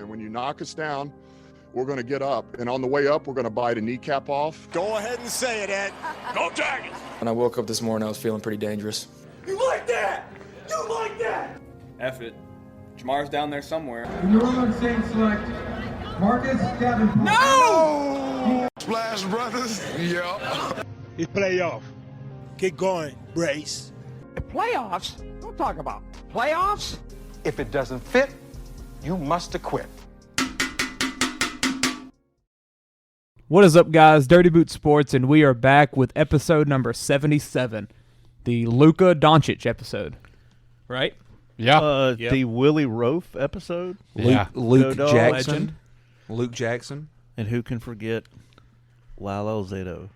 And when you knock us down, we're going to get up. And on the way up, we're going to bite a kneecap off. Go ahead and say it, Ed. Go Tigers! When I woke up this morning, I was feeling pretty dangerous. You like that? You like that? F it. Jamar's down there somewhere. The New Orleans Saints select Marcus Davenport. No! Splash Brothers. Yeah. It's playoff. Keep going, Brace. Playoffs? Don't talk about playoffs. If it doesn't fit, you must acquit. What is up, guys? Dirty Boot Sports, and we are back with episode number 77, the Luka Doncic episode. Right? Yeah. Yep. The Willie Roaf episode. Yeah. Luke No Jackson. legend. Luke Jackson. And who can forget Lalo Zato,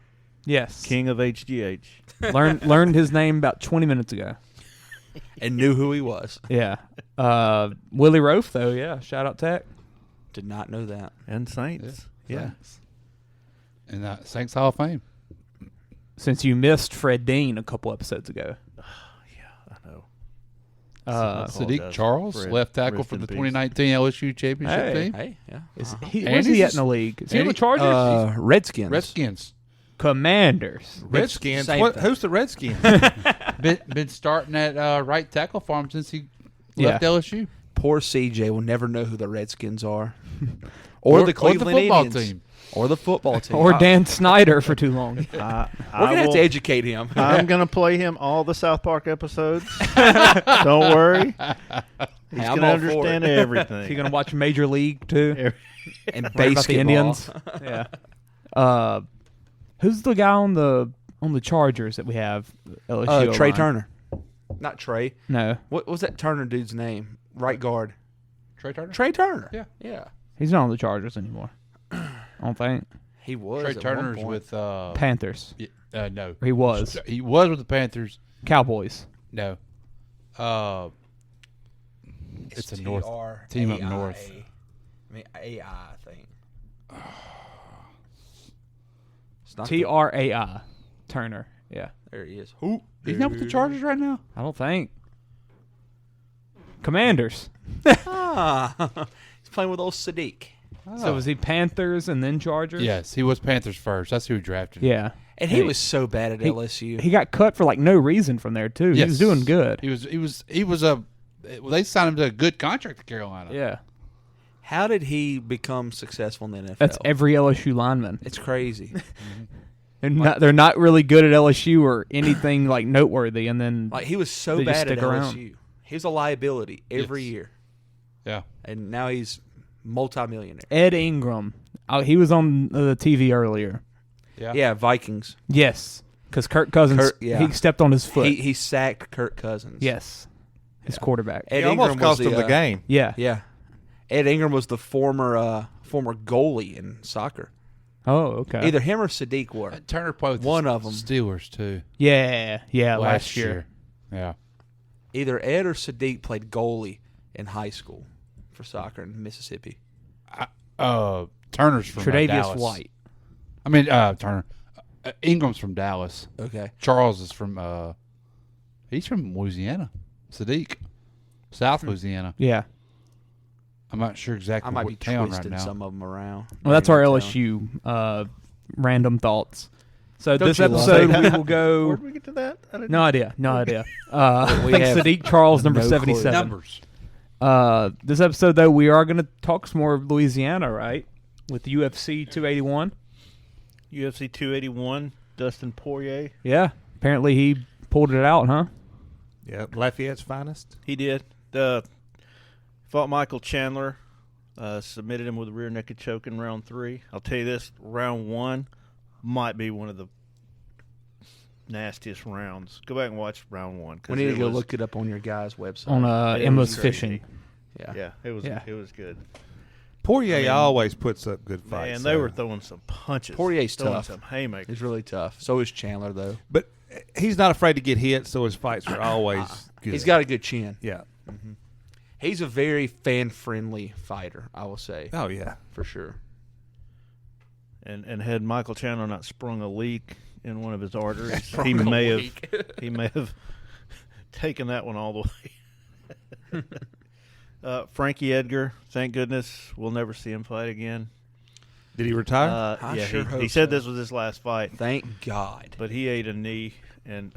Yes. king of HGH. Learned his name about 20 minutes ago. And knew who he was. Yeah. Willie Roaf, though, yeah. Shout out Tech. Did not know that. And Saints. Yeah. And Saints Hall of Fame. Since you missed Fred Dean a couple episodes ago. I know. Sadiq Charles, Fred, left tackle rest for in the peace. 2019 LSU championship team. Hey, yeah. Where's he at in the league? Is he on the Chargers? Redskins. Redskins. Commanders. Redskins. Same Who's the Redskins? been starting at right tackle for him since he left LSU. Poor CJ will never know who the Redskins are. Or the Cleveland football Indians. team. Or the football team. Or Dan Snyder for too long. We're going to have to educate him. I'm going to play him all the South Park episodes. Don't worry. He's going to understand everything. He's going to watch Major League, too. And Worry about the basketball. Indians. Yeah. Who's the guy on the Chargers that we have? LSU Trey O-line? Turner. Not Trey. No. What was that Turner dude's name? Right guard. Trey Turner? Trey Turner. Yeah. Yeah. He's not on the Chargers anymore. I don't think. He was. Trey at one Turner's point. with Panthers. no. He was. He was with the Panthers. Cowboys. No. It's a north team up north. I mean, AI, I think. It's not Trai. Turner. Yeah. There he is. He's not with the Chargers right now? I don't think. Commanders. He's playing with old Sadiq. So was he Panthers and then Chargers? Yes, he was Panthers first. That's who drafted him. Yeah. And he was so bad at LSU. He got cut for like no reason from there too. He was doing good. He was a. Well, they signed him to a good contract to Carolina. Yeah. How did he become successful in the NFL? That's every LSU lineman. It's crazy. They're not really good at LSU or anything like noteworthy, and then Like he was so they just bad at stick around. LSU. He was a liability every year. Yeah. And now he's multimillionaire. Ed Ingram. He was on the TV earlier. Yeah, Vikings. Yes, because Kirk Cousins. He stepped on his foot. He sacked Kirk Cousins. Yes, his quarterback. Ed He almost Ingram was cost him the game. Yeah. Yeah. Ed Ingram was the former goalie in soccer. Oh, okay. Either him or Sadiq were. Turner played with One the of 'em. Steelers too. Yeah. Last year. Yeah. Either Ed or Sadiq played goalie in high school for soccer in Mississippi. Turner's from Tre'Davious Dallas. White. I mean Turner. Ingram's from Dallas. Okay. Charles is from. He's from Louisiana. Sadiq, South Louisiana. Yeah. I'm not sure exactly I might what be town right twisting now. some of them around. Well, that's our Town. LSU random thoughts. So Don't this you love episode it? we will go. Where did we get to that? I didn't No idea. I think have Sadiq Charles, number no 77. Numbers. This episode, though, we are going to talk some more of Louisiana, right? With UFC 281. UFC 281, Dustin Poirier. Yeah. Apparently he pulled it out, huh? Yeah, Lafayette's finest. He did. Fought Michael Chandler. Submitted him with a rear naked choke in round 3. I'll tell you this, round 1 might be one of the nastiest rounds. Go back and watch round 1. We need to go look it up on your guys' website. On It Emma's was Fishing. Yeah. It was good. Poirier always puts up good fights. Man, they were throwing some punches. Poirier's throwing tough. some haymakers. He's really tough. So is Chandler, though. But he's not afraid to get hit, so his fights are always good. He's got a good chin. Yeah. He's a very fan-friendly fighter, I will say. Oh, yeah. For sure. And had Michael Chandler not sprung a leak in one of his arteries, he may have taken that one all the way. Frankie Edgar, thank goodness we'll never see him fight again. Did he retire? I Yeah, sure hope he said so. this was his last fight, Thank God. but he ate a knee, and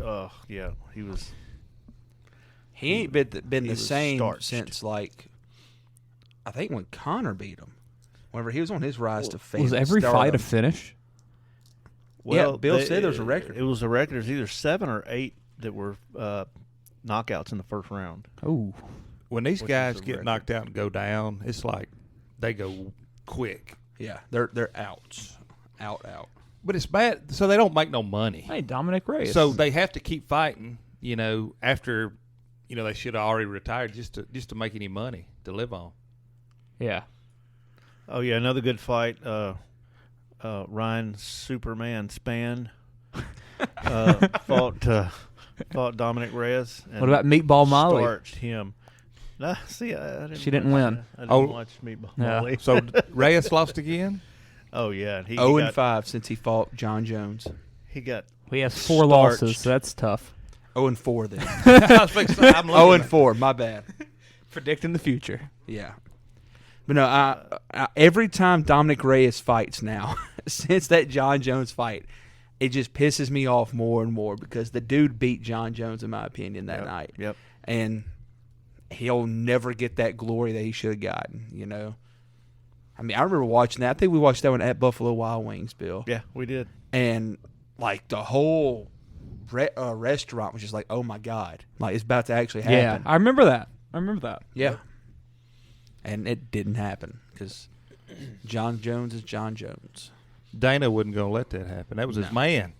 he was. He ain't been the was same starched. since, like, I think when Connor beat him. Whenever he was on his rise to fame. Was every fight a finish? Yeah, Bill said there was a record. It was a record. It was either 7 or 8 that were knockouts in the first round. Oh, When these Which guys is a get record. knocked out and go down, it's like they go quick. Yeah, they're outs. Out. But it's bad, so they don't make no money. hey, Dominic Reyes. So they have to keep fighting, after, they should have already retired just to make any money to live on. yeah. Oh yeah, another good fight. Ryan Superman Span fought Dominic Reyes. And What about Meatball Molly? Starched him. Nah, see, I didn't. She didn't win. I didn't watch Meatball Yeah. Molly. So Reyes lost again? Oh yeah, and he 0-5 since he fought John Jones. He got He has 4 starched. losses, so that's tough. 0-4 then. I'm looking 0-4. My bad. Predicting the future. Yeah. But no, I every time Dominic Reyes fights now, since that John Jones fight, it just pisses me off more and more because the dude beat John Jones, in my opinion, that night. Yep. And he'll never get that glory that he should have gotten, I mean, I remember watching that. I think we watched that one at Buffalo Wild Wings, Bill. Yeah, we did. And, like, the whole restaurant was just like, oh, my God. Like, it's about to actually happen. Yeah, I remember that. Yeah. And it didn't happen because John Jones is John Jones. Dana wasn't going to let that happen. That was his man.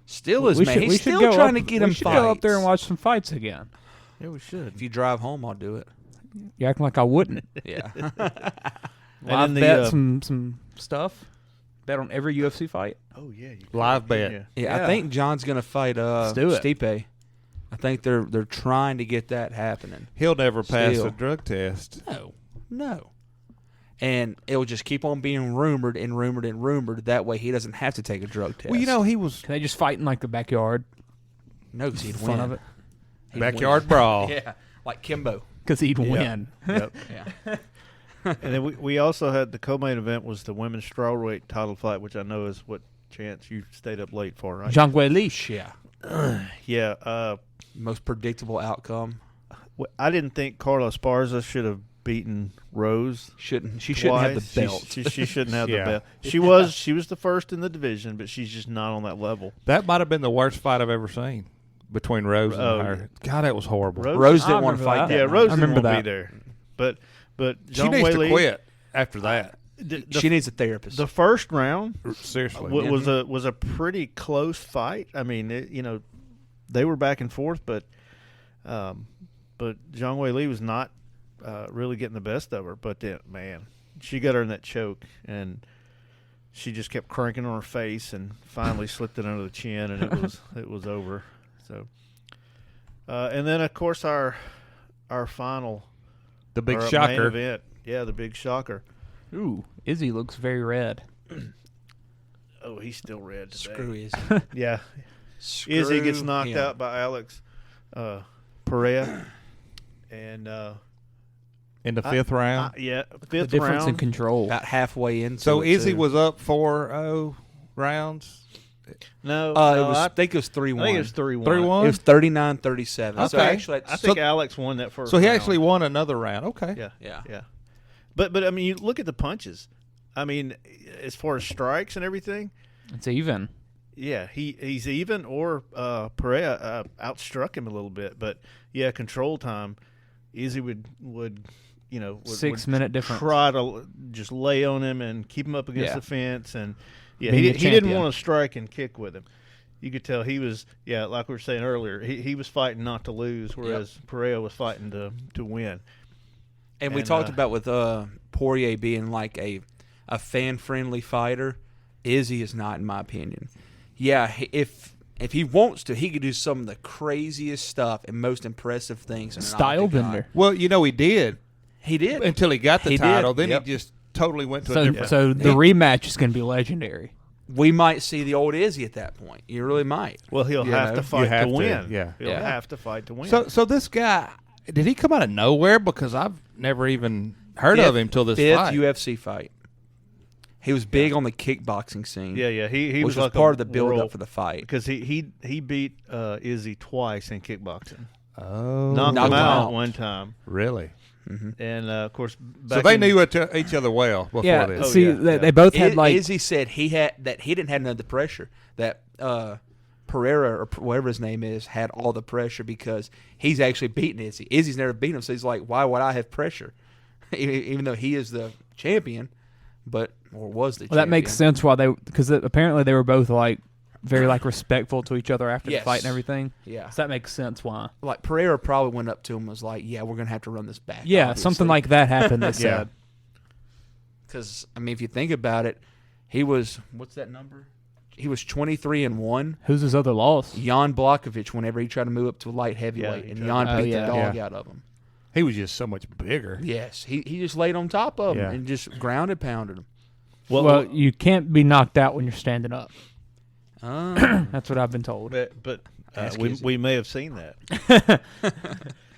Still is, man. He's still trying to get him We should fights. go up there and watch some fights again. Yeah, we should. If you drive home, I'll do it. You're acting like I wouldn't. Yeah. Live then the, bet some stuff. Bet on every UFC fight. Oh yeah, you Live bet. Yeah. Yeah, I think John's going to fight Let's do it. Stipe. I think they're trying to get that happening. He'll never pass Still. a drug test. No. And it'll just keep on being rumored and rumored and rumored. That way he doesn't have to take a drug test. Well, he was Can they just fight in like the backyard? No, because he'd Fun win. of it. He'd backyard win. brawl. Yeah, like Kimbo. Because he'd win. Yep. Yeah. And then we also had the co-main event was the women's strawweight title fight, which I know is what Chance you stayed up late for, right? Zhang Weili. Yeah. Yeah. Most predictable outcome. I didn't think Carla Esparza should have beaten Rose. She shouldn't have the twice. belt. She shouldn't have Yeah. the belt. She was the first in the division, but she's just not on that level. That might have been the worst fight I've ever seen between Rose and her. God, that was horrible. Rose didn't want to fight that. Yeah, night. Rose I didn't remember want to be that. there. But She Zhang needs Weili, to quit after that. She needs a therapist. The first round Seriously. was a pretty close fight. I mean, they were back and forth, but Zhang Weili was not really getting the best of her. But then, man, she got her in that choke, and she just kept cranking on her face, and finally slipped it under the chin, and it was over. So, and then of course our final, The big our main shocker. event, yeah, the big shocker. Ooh, Izzy looks very red. Oh, he's still red today. Screw Izzy. Yeah. Screw Izzy gets knocked him. out by Alex Pereira. And In the fifth round. yeah, The fifth difference in round. control. About halfway into So it, Izzy too. was up 4-0 rounds. No, I think it was 3-1. I think it was 3-1. 3-1? It was 39-37. So Okay. actually, I think Alex won that first So he round. actually won another round. Okay. Yeah. yeah. But I mean, you look at the punches. I mean, as far as strikes and everything, It's even. yeah, he's even, or Pereira outstruck him a little bit. But yeah, control time, Izzy would 6 minute difference. try to just lay on him and keep him up against Yeah. the fence, and yeah, Being he the didn't champion. want to strike and kick with him. You could tell he was, like we were saying earlier, he was fighting not to lose, whereas Pereira was fighting to win. And we talked about with Poirier being like a fan-friendly fighter. Izzy is not, in my opinion. Yeah, if he wants to, he could do some of the craziest stuff and most impressive things. In an Style octagon. bender. Well, he did. He did. Until he got the He did. title. Then Yep. he just totally went to a So, different. so the rematch is going to be legendary. We might see the old Izzy at that point. You really might. Well, he'll You have know? to fight have to to, win. yeah. He'll have to fight to win. So this guy, Did he come out of nowhere? Because I've never even heard of him till this fifth fight. UFC fight. He was big on the kickboxing scene. Yeah. He which was like part of the build-up for the fight. Because he beat Izzy twice in kickboxing. Oh, Knocked him out one time. Really? And of course, so they knew each other well before this. They both had like Izzy said he didn't have none of the pressure that Pereira or whatever his name is had all the pressure because he's actually beaten Izzy. Izzy's never beaten him, so he's like, why would I have pressure? Even though he is the champion, or was the champion. That makes sense why because apparently they were both like very like respectful to each other after the fight and everything. Yeah, so that makes sense why. Like Pereira probably went up to him and was like, "Yeah, we're gonna have to run this back." Yeah, obviously. something like that happened. They said. Because I mean, if you think about it, he was what's that number? He was 23-1. Who's his other loss? Jan Blachowicz. Whenever he tried to move up to a light heavyweight, and Jan beat the dog out of him. He was just so much bigger. Yes, he just laid on top of him and just grounded, pounded him. Well, you can't be knocked out when you're standing up. That's what I've been told. But we may have seen that.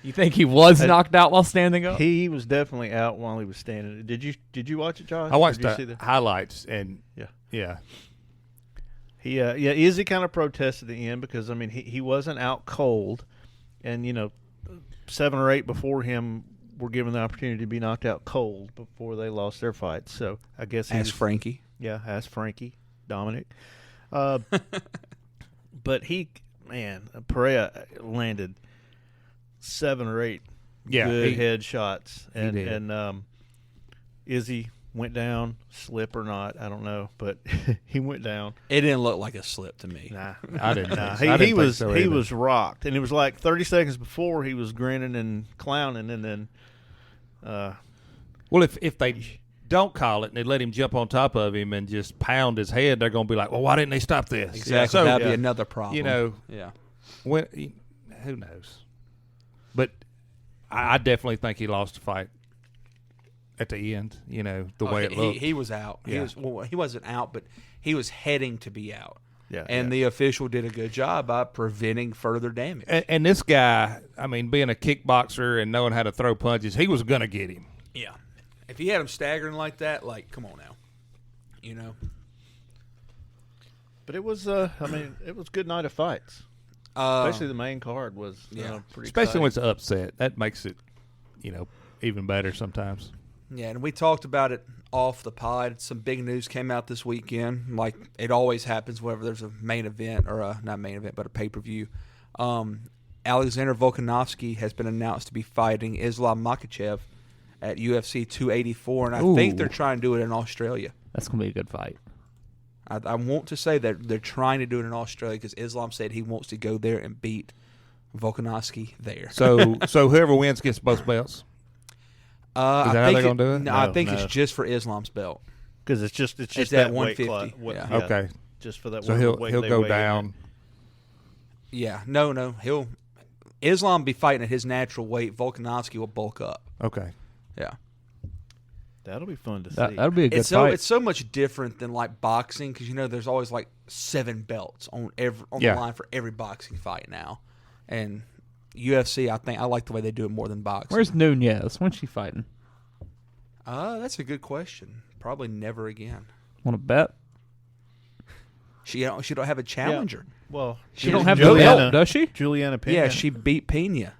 You think he was knocked out while standing up? He was definitely out while he was standing. Did you watch it, Josh? I watched the highlights and yeah. Izzy kind of protested at the end because I mean he wasn't out cold, and 7 or 8 before him were given the opportunity to be knocked out cold before they lost their fights. So I guess Frankie. Yeah, ask Frankie, Dominic. But Pereira landed 7 or 8 good headshots, and Izzy went down, slip or not, I don't know, but he went down. It didn't look like a slip to me. Nah, I didn't. He was rocked, and it was like 30 seconds before he was grinning and clowning, and then. Well, if they don't call it and they let him jump on top of him and just pound his head, they're going to be like, well, why didn't they stop this? Exactly. So, that'd be another problem. Who knows? But I definitely think he lost the fight at the end, the way it looked. He was out. Yeah. He wasn't out, but he was heading to be out. Yeah, and the official did a good job by preventing further damage. And this guy, I mean, being a kickboxer and knowing how to throw punches, he was going to get him. Yeah. If he had him staggering like that, come on now. But it was, it was a good night of fights. Especially the main card was pretty Especially exciting. when it's upset. That makes it, even better sometimes. Yeah, and we talked about it off the pod. Some big news came out this weekend, like it always happens whenever there's a main event, or not main event, but a pay-per-view. Alexander Volkanovski has been announced to be fighting Islam Makhachev at UFC 284, and I think they're trying to do it in Australia. That's going to be a good fight. I want to say that they're trying to do it in Australia because Islam said he wants to go there and beat Volkanovski there. So whoever wins gets both belts? Is that how they're going to do it? No, I think it's just for Islam's belt. Because it's just that 150. Okay. Just for that. So he'll go down. Yeah. No. Islam be fighting at his natural weight. Volkanovski will bulk up. Okay. Yeah. That'll be fun to see. That'll be a good fight. It's so much different than like boxing because there's always like 7 belts on the line for every boxing fight now, and UFC I like the way they do it more than boxing. Where's Nunez? When's she fighting? That's a good question. Probably never again. Want to bet? She don't have a challenger. Yeah. Well, she don't have no belt, does she? Juliana Pena. Yeah, she beat Pena.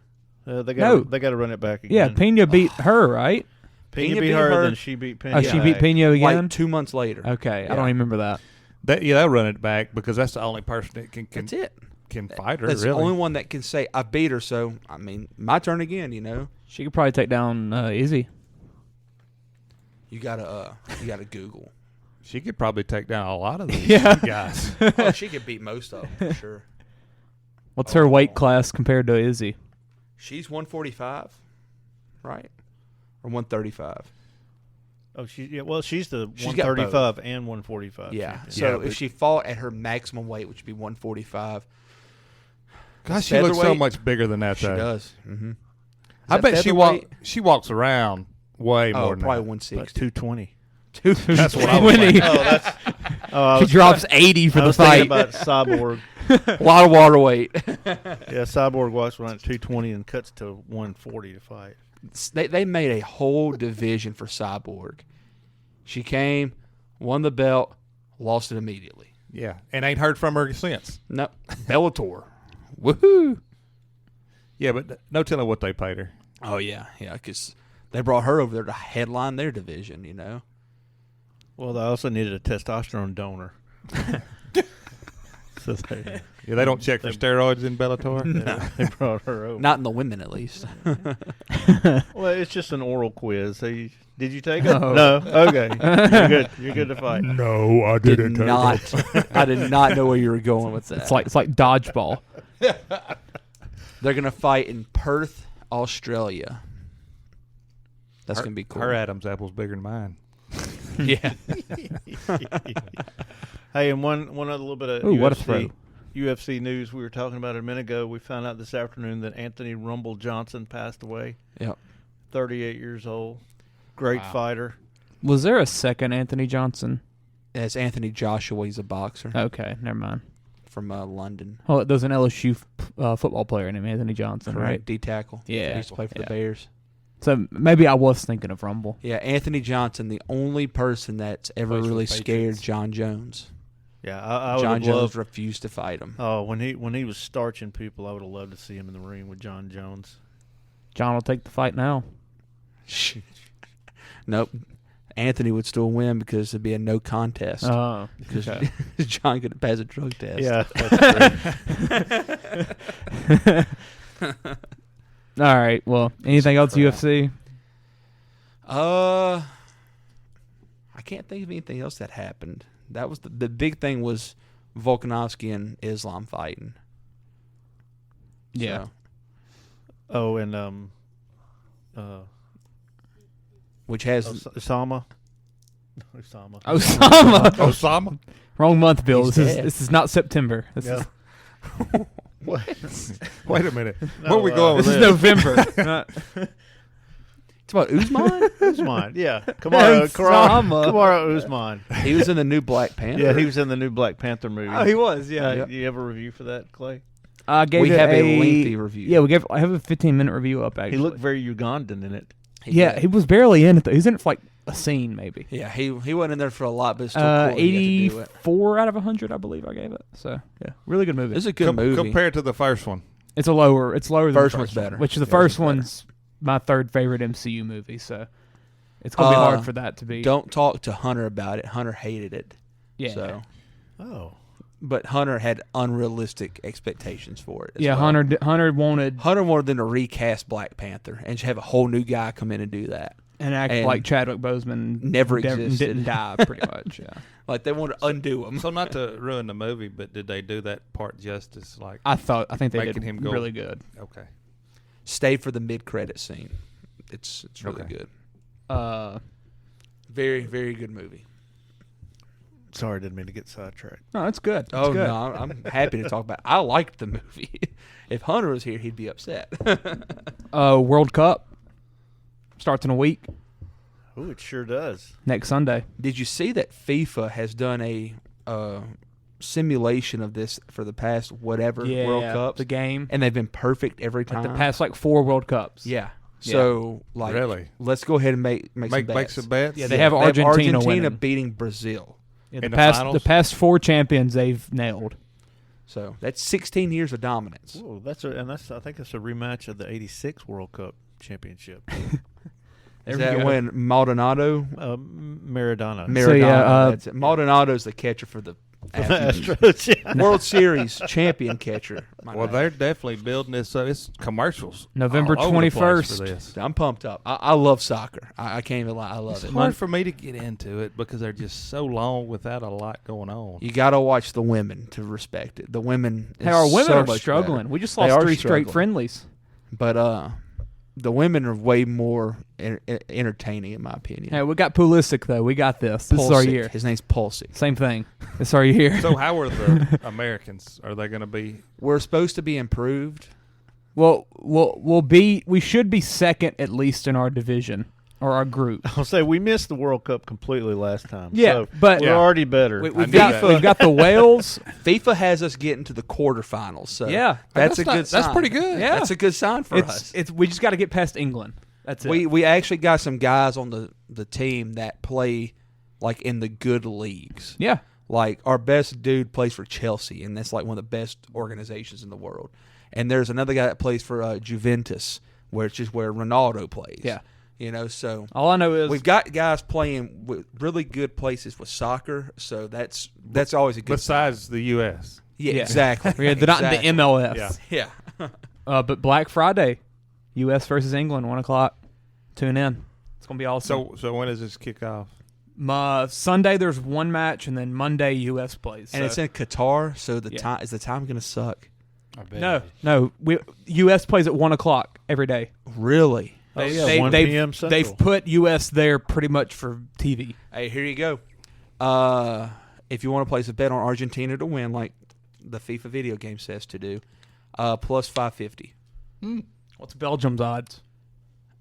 They got to run it back again. Yeah, Pena beat her, right? Pena beat her, then she beat Pena. Oh, she beat Pena again? Like 2 months later. Okay, I don't remember that. They'll run it back because that's the only person that can That's it. Can fight her. That's really. the only one that can say I beat her. So I mean, my turn again. She could probably take down Izzy. You gotta Google. She could probably take down a lot of these guys. Oh, she could beat most of them for sure. What's her weight class compared to Izzy? She's 145, right? Or 135. Oh, she's the She's got 135 and 145. Yeah. So if she fought at her maximum weight, which would be 145. God, she looks so much bigger than that, though. She does. Mm-hmm. I bet she walks around way more than probably that. 160. 220. That's what I was like. She drops 80 for the fight. About Cyborg. A lot of water weight. Yeah, Cyborg walks around at 220 and cuts to 140 to fight. They made a whole division for Cyborg. She came, won the belt, lost it immediately. Yeah, and ain't heard from her since. No, Bellator. Woohoo! Yeah, but no telling what they paid her. Oh, yeah, because they brought her over there to headline their division, you know. Well, they also needed a testosterone donor. So they don't check for steroids in Bellator? No. They brought her over. Not in the women, at least. Well, it's just an oral quiz. So did you take it? No. Okay. You're good. You're good to fight. No, I didn't take it. I did not know where you were going with that. It's like dodgeball. They're going to fight in Perth, Australia. That's going to be cool. Her Adam's apple's bigger than mine. Yeah. Hey, and one other little bit of UFC news we were talking about a minute ago. We found out this afternoon that Anthony Rumble Johnson passed away. Yep. 38 years old. Great fighter. Was there a second Anthony Johnson? It's Anthony Joshua. He's a boxer. Okay, never mind. From London. Oh, there's an LSU football player named Anthony Johnson, Correct. right? D-tackle. Yeah. He used to play for the Bears. So maybe I was thinking of Rumble. Yeah, Anthony Johnson, the only person that's ever really scared John Jones. Yeah, I John Jones refused to fight him. Oh, when he was starching people, I would have loved to see him in the ring with John Jones. John will take the fight now. Nope. Anthony would still win because it'd be a no contest. Oh, because okay. John could pass a drug test. Yeah, that's All right. Well, anything else UFC? I can't think of anything else that happened. That was the big thing was Volkanovski and Islam fighting. Yeah. So. Oh, and which has Osama. Osama. Wrong month, Bill. This is not September. This is what? Wait a minute. Where are we going with this? This is November. It's about Usman? Usman, yeah. Kamaru Usman. He was in the new Black Panther. Yeah, he was in the new Black Panther movie. Oh, he was, yeah. Yep. You have a review for that, Clay? We have a lengthy review. Yeah, I have a 15-minute review up, actually. He looked very Ugandan in it. He was barely in it, though. He was in it for like a scene, maybe. Yeah, he wasn't in there for a lot, but it's still cool. 84 out of 100, I believe I gave it. So, yeah, really good movie. It's a good movie. Compared to the first one. It's lower than the first one's better. Which the first one's my third favorite MCU movie, so it's going to be hard for that to be. Don't talk to Hunter about it. Hunter hated it. Yeah. So. Oh. But Hunter had unrealistic expectations for it. Yeah, well. Hunter wanted them to recast Black Panther and have a whole new guy come in and do that. And act like Chadwick Boseman never existed. Didn't die, pretty much, yeah. Like they want to undo him. So not to ruin the movie, but did they do that part justice? Like I think they did him go really good. Okay. Stay for the mid-credit scene. It's really good. Very, very good movie. Sorry, I didn't mean to get sidetracked. No, it's good. Oh, good. no, I'm happy to talk about it. I liked the movie. If Hunter was here, he'd be upset. World Cup starts in a week. Oh, it sure does. Next Sunday. Did you see that FIFA has done a simulation of this for the past World Cups? The game. And they've been perfect every time. Like the past 4 World Cups. Yeah. So, really? Let's go ahead and make some bets. Yeah, they have Argentina winning. beating Brazil. Yeah, the past 4 champions they've nailed. So that's 16 years of dominance. Whoa, I think that's a rematch of the '86 World Cup championship. Is that when Maldonado? Maradona. So, yeah, that's it. Maldonado's the catcher for the Astros. Yeah. World Series champion catcher. Well, they're definitely building this. It's commercials. November 21st. I'm pumped up. I love soccer. I can't even lie. I love it. It's hard for me to get into it because they're just so long without a lot going on. You got to watch the women to respect it. The women. Our women so are much struggling. better. We just lost 3 straight friendlies. But the women are way more entertaining, in my opinion. Hey, we got Pulisic, though. We got this. This is our year. His name's Pulisic. Same thing. It's our year. So how are the Americans? Are they going to be? We're supposed to be improved. Well, we should be second at least in our division, or our group. I'll say we missed the World Cup completely last time. Yeah, so but we're already better. We've got the Wales. FIFA has us getting to the quarterfinals. So Yeah. that's a good sign. That's pretty good. Yeah. That's a good sign for us. We just got to get past England. That's it. We actually got some guys on the team that play like in the good leagues. Yeah. Like our best dude plays for Chelsea, and that's like one of the best organizations in the world. And there's another guy that plays for Juventus, which is where Ronaldo plays. Yeah. So all I know is we've got guys playing with really good places with soccer. So that's always a good. Besides the U.S. Yeah, exactly. Yeah, they're not in the MLS. Yeah. But Black Friday, U.S. versus England, 1:00. Tune in. It's gonna be awesome. So when does this kick off? Sunday there's one match, and then Monday U.S. plays. And it's in Qatar, so the time going to suck? I bet. No. U.S. plays at 1:00 every day. Really? Oh, yeah, 1 p.m. Central. They've put U.S. there pretty much for TV. Hey, here you go. If you want to place a bet on Argentina to win, like the FIFA video game says to do, plus 550. What's Belgium's odds?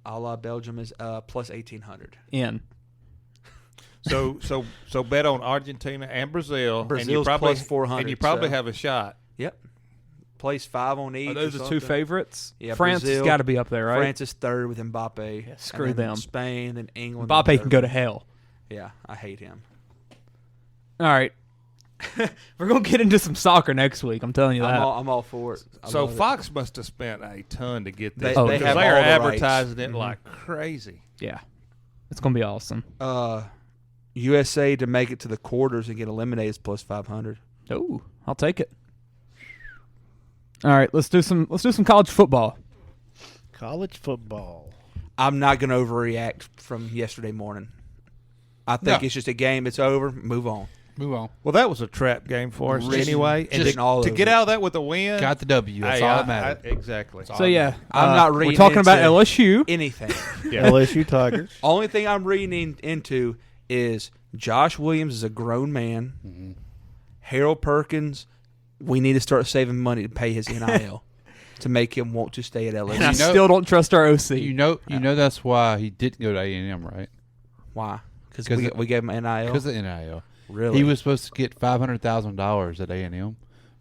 A la Belgium is plus 1,800. In. So bet on Argentina and Brazil. Brazil's and you probably, plus 400. And you probably so. have a shot. Yep. Place 5 on each. Are those the two favorites? Yeah, France Brazil, has got to be up there, right? France is third with Mbappe. Yeah, screw and then them. Spain, then England. Mbappe then can go to hell. Yeah, I hate him. All right. We're going to get into some soccer next week. I'm telling you that. I'm all for it. So Fox must have spent a ton to get this. They because have they are all the advertising rights. it like crazy. Yeah. It's going to be awesome. USA to make it to the quarters and get eliminated is plus 500. Oh, I'll take it. All right, let's do some college football. College football. I'm not going to overreact from yesterday morning. I think it's just a game. It's over. Move on. Well, that was a trap game for us anyway. And just all to over get it. out of that with a win. Got the W. That's Hey, all that matters. Exactly. So, yeah. I'm not reading We're talking about into LSU. Anything. Yeah. LSU Tigers. Only thing I'm reading into is Josh Williams is a grown man. Mm-hmm. Harold Perkins, we need to start saving money to pay his NIL to make him want to stay at LSU. And I still don't trust our OC. You know that's why he didn't go to A&M, right? Why? Because we gave him NIL? Because of NIL. Really? He was supposed to get $500,000 at A&M,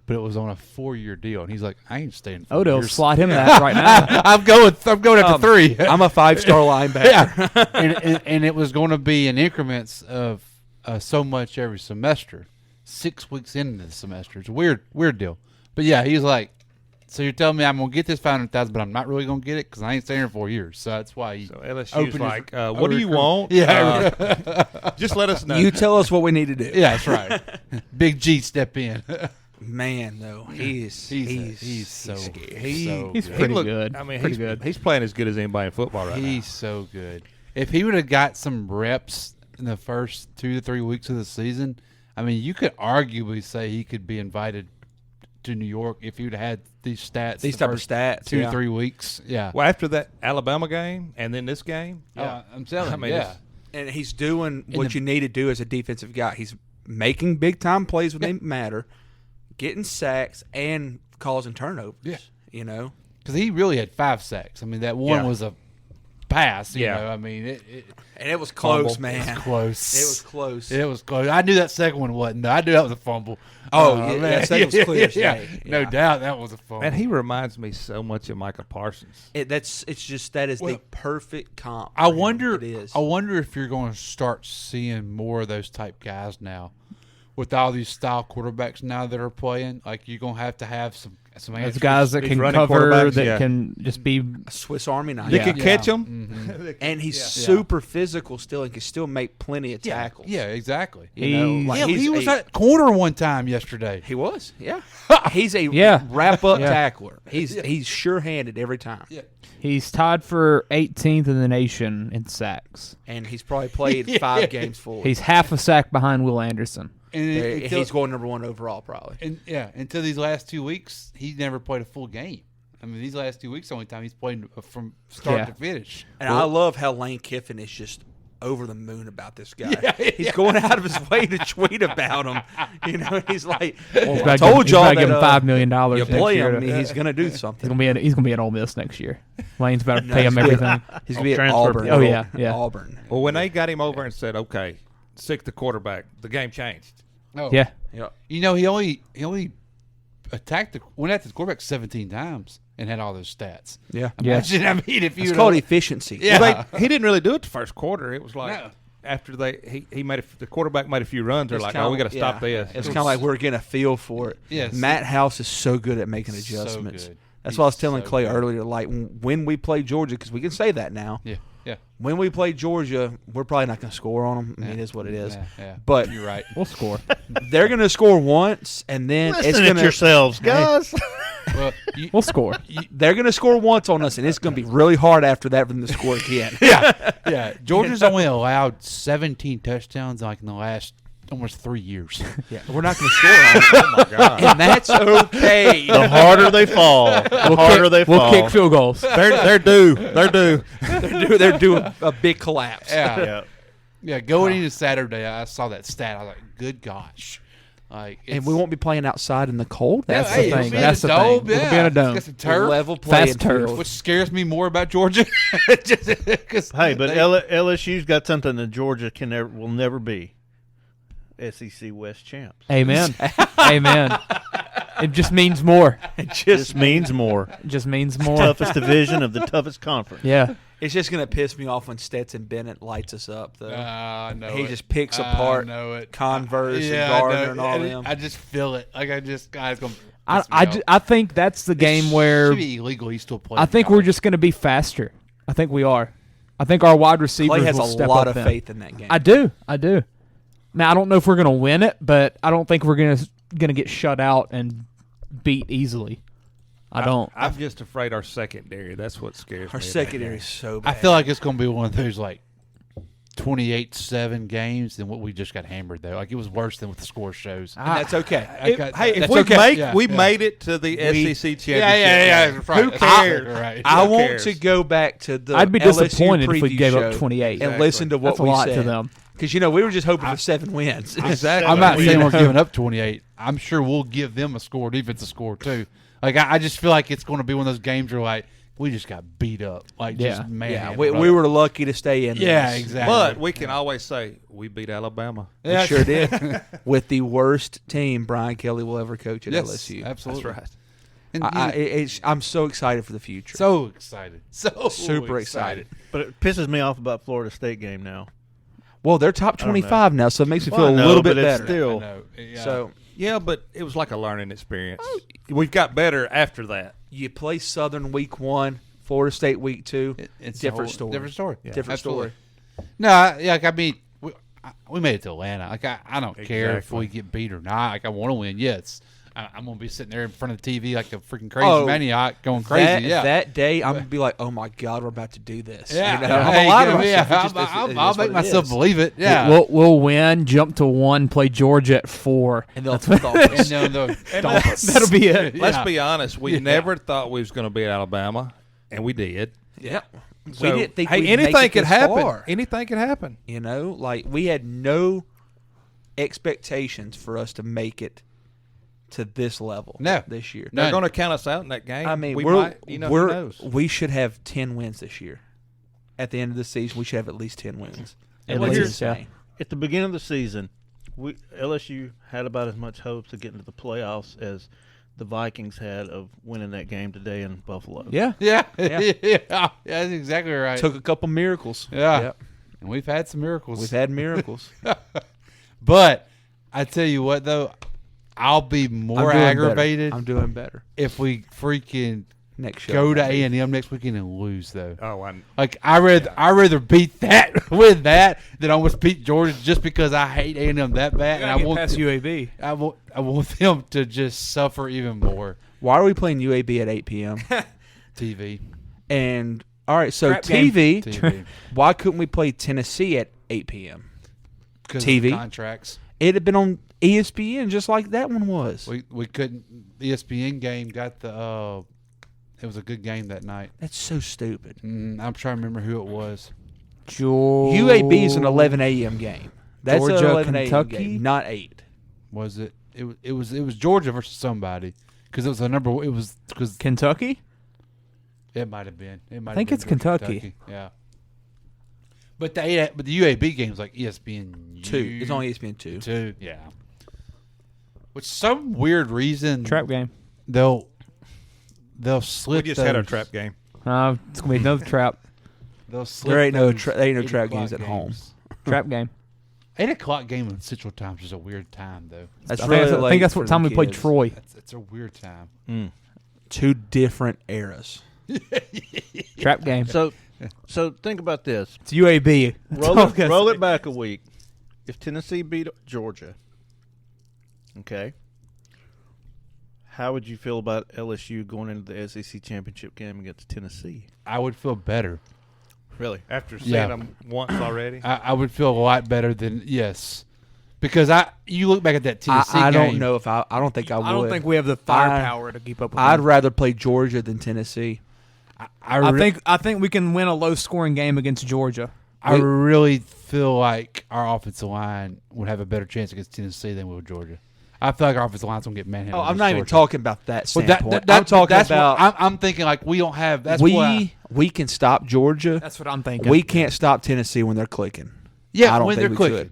but it was on a 4-year deal, and he's like, I ain't staying 4 they'll years. slot him that right now. I'm going after 3. I'm a 5-star linebacker. Yeah. and it was going to be in increments of so much every semester. 6 weeks into the semester. It's a weird deal. But yeah, he's like, so you're telling me I'm going to get this $500,000, but I'm not really going to get it because I ain't staying here 4 years. So that's why he. So LSU's opened like, his- what do you want? Yeah. Just let us know. You tell us what we need to do. Yeah, that's right. Big G step in. Man, though, he's so scary. He's good. pretty good. I mean, pretty he's good. He's playing as good as anybody in football right now. He's so good. If he would have got some reps in the first 2 to 3 weeks of the season, I mean, you could arguably say he could be invited to New York if he would have had these stats. These the type of first stats, 2 yeah. to 3 weeks. Yeah. Well, after that Alabama game and then this game, I'm telling you. I mean, yeah. And he's doing what you need to do as a defensive guy. He's making big-time plays when they matter, getting sacks, and causing turnovers. Yeah. You know? Because he really had 5 sacks. I mean, that one was a pass. You know? I mean, and it was close, fumble. man. It was close. It was close. It was close. I knew that second one wasn't. I knew that was a fumble. Oh, yeah, that second was clear as day. No Yeah. doubt that was a fumble. and he reminds me so much of Micah Parsons. That is the perfect comp. I for him. wonder. It is. I wonder if you're going to start seeing more of those type guys now, with all these style quarterbacks now that are playing. Like you're going to have some Those answers. guys that These can running cover, quarterbacks, that yeah. can just be. A Swiss Army knife. They could catch him. Mm-hmm. And he's super physical still and can still make plenty of tackles. Yeah, exactly. You know, like he he's was a- at corner one time yesterday. He was, yeah. He's a wrap-up tackler. He's sure-handed every time. Yeah. He's tied for 18th in the nation in sacks. And he's probably played 5 games full. He's half a sack behind Will Anderson. And he's going number 1 overall probably. And until these last 2 weeks, he never played a full game. I mean, these last 2 weeks, the only time he's played from start to finish. And I love how Lane Kiffin is just over the moon about this guy. He's going out of his way to tweet about him. You know, he's like, well, I told y'all that give him $5 million. You play year him, he's going to do something. He's gonna be at Ole Miss next year. Lane's about to pay him everything. He's going to be at Auburn. Oh yeah. Auburn. Well, when they got him over and said, "Okay, stick the quarterback," the game changed. Oh. Yeah. You know, he only went after the quarterback 17 times and had all those stats. Yeah. Imagine, I mean, if you it's called efficiency. Yeah. Well, he didn't really do it the first quarter. It was like after he made the quarterback made a few runs. They're like, "Oh, we got to stop this." It's kind of like we're getting a feel for it. Yes. Matt House is so good at making adjustments. So good. That's what I was telling Clay earlier. Like when we play Georgia, because we can say that now. Yeah. When we play Georgia, we're probably not going to score on them. I mean, it is what it is. Yeah. But you're right. We'll score. They're going to score once, and then it's Listen going to to yourselves, guys. Well, We'll score. They're going to score once on us, and it's going to be really hard after that for them to score again. yeah. Georgia's only allowed 17 touchdowns like in the last almost 3 years. Yeah, we're not going to score on them. Oh my God. And that's okay. The harder they fall, We'll kick field goals. They're due. They're due. They're doing a big collapse. Yeah. Going into Saturday, I saw that stat. I was like, good gosh. Like, and we won't be playing outside in the cold. That's the thing. That's the thing. We'll be in a dome. It's a turf. Level playing Fast turf. field. Which scares me more about Georgia. Hey, but LSU's got something that Georgia will never be. SEC West champs. Amen. Amen. It just means more. It just means more. It just means more. Toughest division of the toughest conference. Yeah. It's just going to piss me off when Stetson Bennett lights us up, though. I know he it. just picks apart Converse and Gardner and all them. I just feel it. Like, guys going. I think that's the game where should be illegal. He's still playing. I think we're just going to be faster. I think we are. I think our wide receivers Clay has will a step lot up of then. faith in that game. I do. Now I don't know if we're going to win it, but I don't think we're going to get shut out and beat easily. I don't. I'm just afraid our secondary. That's what scares me. Our secondary is so bad. I feel like it's going to be one of those like 28-7 games than what we just got hammered though. Like it was worse than what the score shows. And that's okay. If we made it to the SEC championship, Right. Who cares? Right. I want to go back to the I'd be LSU disappointed if we preview gave show up 28 and listen to what That's a we lot said to them. because we were just hoping for 7 wins. Exactly. I'm not saying we're giving up 28. I'm sure we'll give them a score, defensive score too. Like I just feel like it's going to be one of those games where like we just got beat up. Like just man. We were lucky to stay in. Yeah, this. exactly. But we can always say we beat Alabama. We sure did with the worst team Brian Kelly will ever coach at LSU. Absolutely. That's right. And, I'm so excited for the future. so excited. So super excited. But it pisses me off about Florida State game now. Well, they're top 25 now, so it makes me feel I a know, little bit but it's better. still. I know. Yeah. So Yeah, but it was like a learning experience. We've got better after that. you play Southern week 1, Florida State week 2. It's different a whole story. Different story. Yeah. Different Absolutely. story. No, like I mean, we made it to Atlanta. Like I don't care if we get beat or not. Like I want to win. Yes, I'm gonna be sitting there in front of the TV like a freaking crazy maniac, going crazy. That day, I'm gonna be like, "Oh my God, we're about to do this." Yeah, you know? I'm a lot of I'll make myself believe it. Yeah, we'll win. Jump to 1. Play Georgia at 4. And they'll stomp us. That'll be it. Let's be honest. We never thought we was going to beat Alabama, and we did. Yeah. So, we didn't think hey, we'd anything make it could this happen. far. Anything could happen. You know, like we had no expectations for us to make it to this level. This year. They're going to count us out in that game. I mean, we who knows? We should have 10 wins this year. At the end of the season, we should have at least 10 wins. At That's least, insane. At the beginning of the season, LSU had about as much hopes of getting to the playoffs as the Vikings had of winning that game today in Buffalo. Yeah. That's exactly right. Took a couple miracles. Yeah. Yep. And we've had some miracles. We've had miracles. But I tell you what, though, I'll be more aggravated. I'm doing better. If we freaking next show go to A&M next weekend and lose, though. Oh, I rather beat that with that than almost beat Georgia just because I hate A&M that bad. And I want past UAB. I want them to just suffer even more. Why are we playing UAB at 8 p.m.? TV. And all right, so Crap game. TV. Why couldn't we play Tennessee at 8 p.m.? Because TV of the contracts. It had been on ESPN just like that one was. We couldn't. The ESPN game got the. It was a good game that night. That's so stupid. I'm trying to remember who it was. UAB is an 11 a.m. game. That's Georgia, an 11 a.m. Kentucky? game, not 8. Was it? It was Georgia versus somebody because it was a number. It was because Kentucky? it might have been. It might. I think have it's been Georgia, Kentucky. Yeah. But the UAB game's like ESPN 2. It's only ESPN 2. 2. Yeah. Which some weird reason Trap game. they'll slip. We just had our those- trap game. It's going to be another trap. They'll slip There ain't no those there ain't no 8 trap o'clock games at home. Trap game. 8 o'clock game in Central Time is a weird time, though. That's I really think late that's for what the time we played kids. Troy. It's a weird time. 2 different eras. Trap game. So think about this. It's UAB. Roll it back a week. If Tennessee beat Georgia, okay, how would you feel about LSU going into the SEC championship game against Tennessee? I would feel better. Really? After seeing Yeah. them once already. I would feel a lot better than because you look back at that Tennessee I game. don't know if I don't think I would. I don't think we have the firepower to keep up with I'd them. rather play Georgia than Tennessee. I think we can win a low scoring game against Georgia. I really feel like our offensive line would have a better chance against Tennessee than we would Georgia. I feel like our offensive line's gonna get manhandled. Oh, I'm against not even Georgia. talking about that Well, standpoint. I'm talking that's about what I'm thinking. Like we don't have. That's we can stop Georgia. That's what I'm thinking. We can't stop Tennessee when they're clicking. Yeah, I don't when think they're we clicking. could.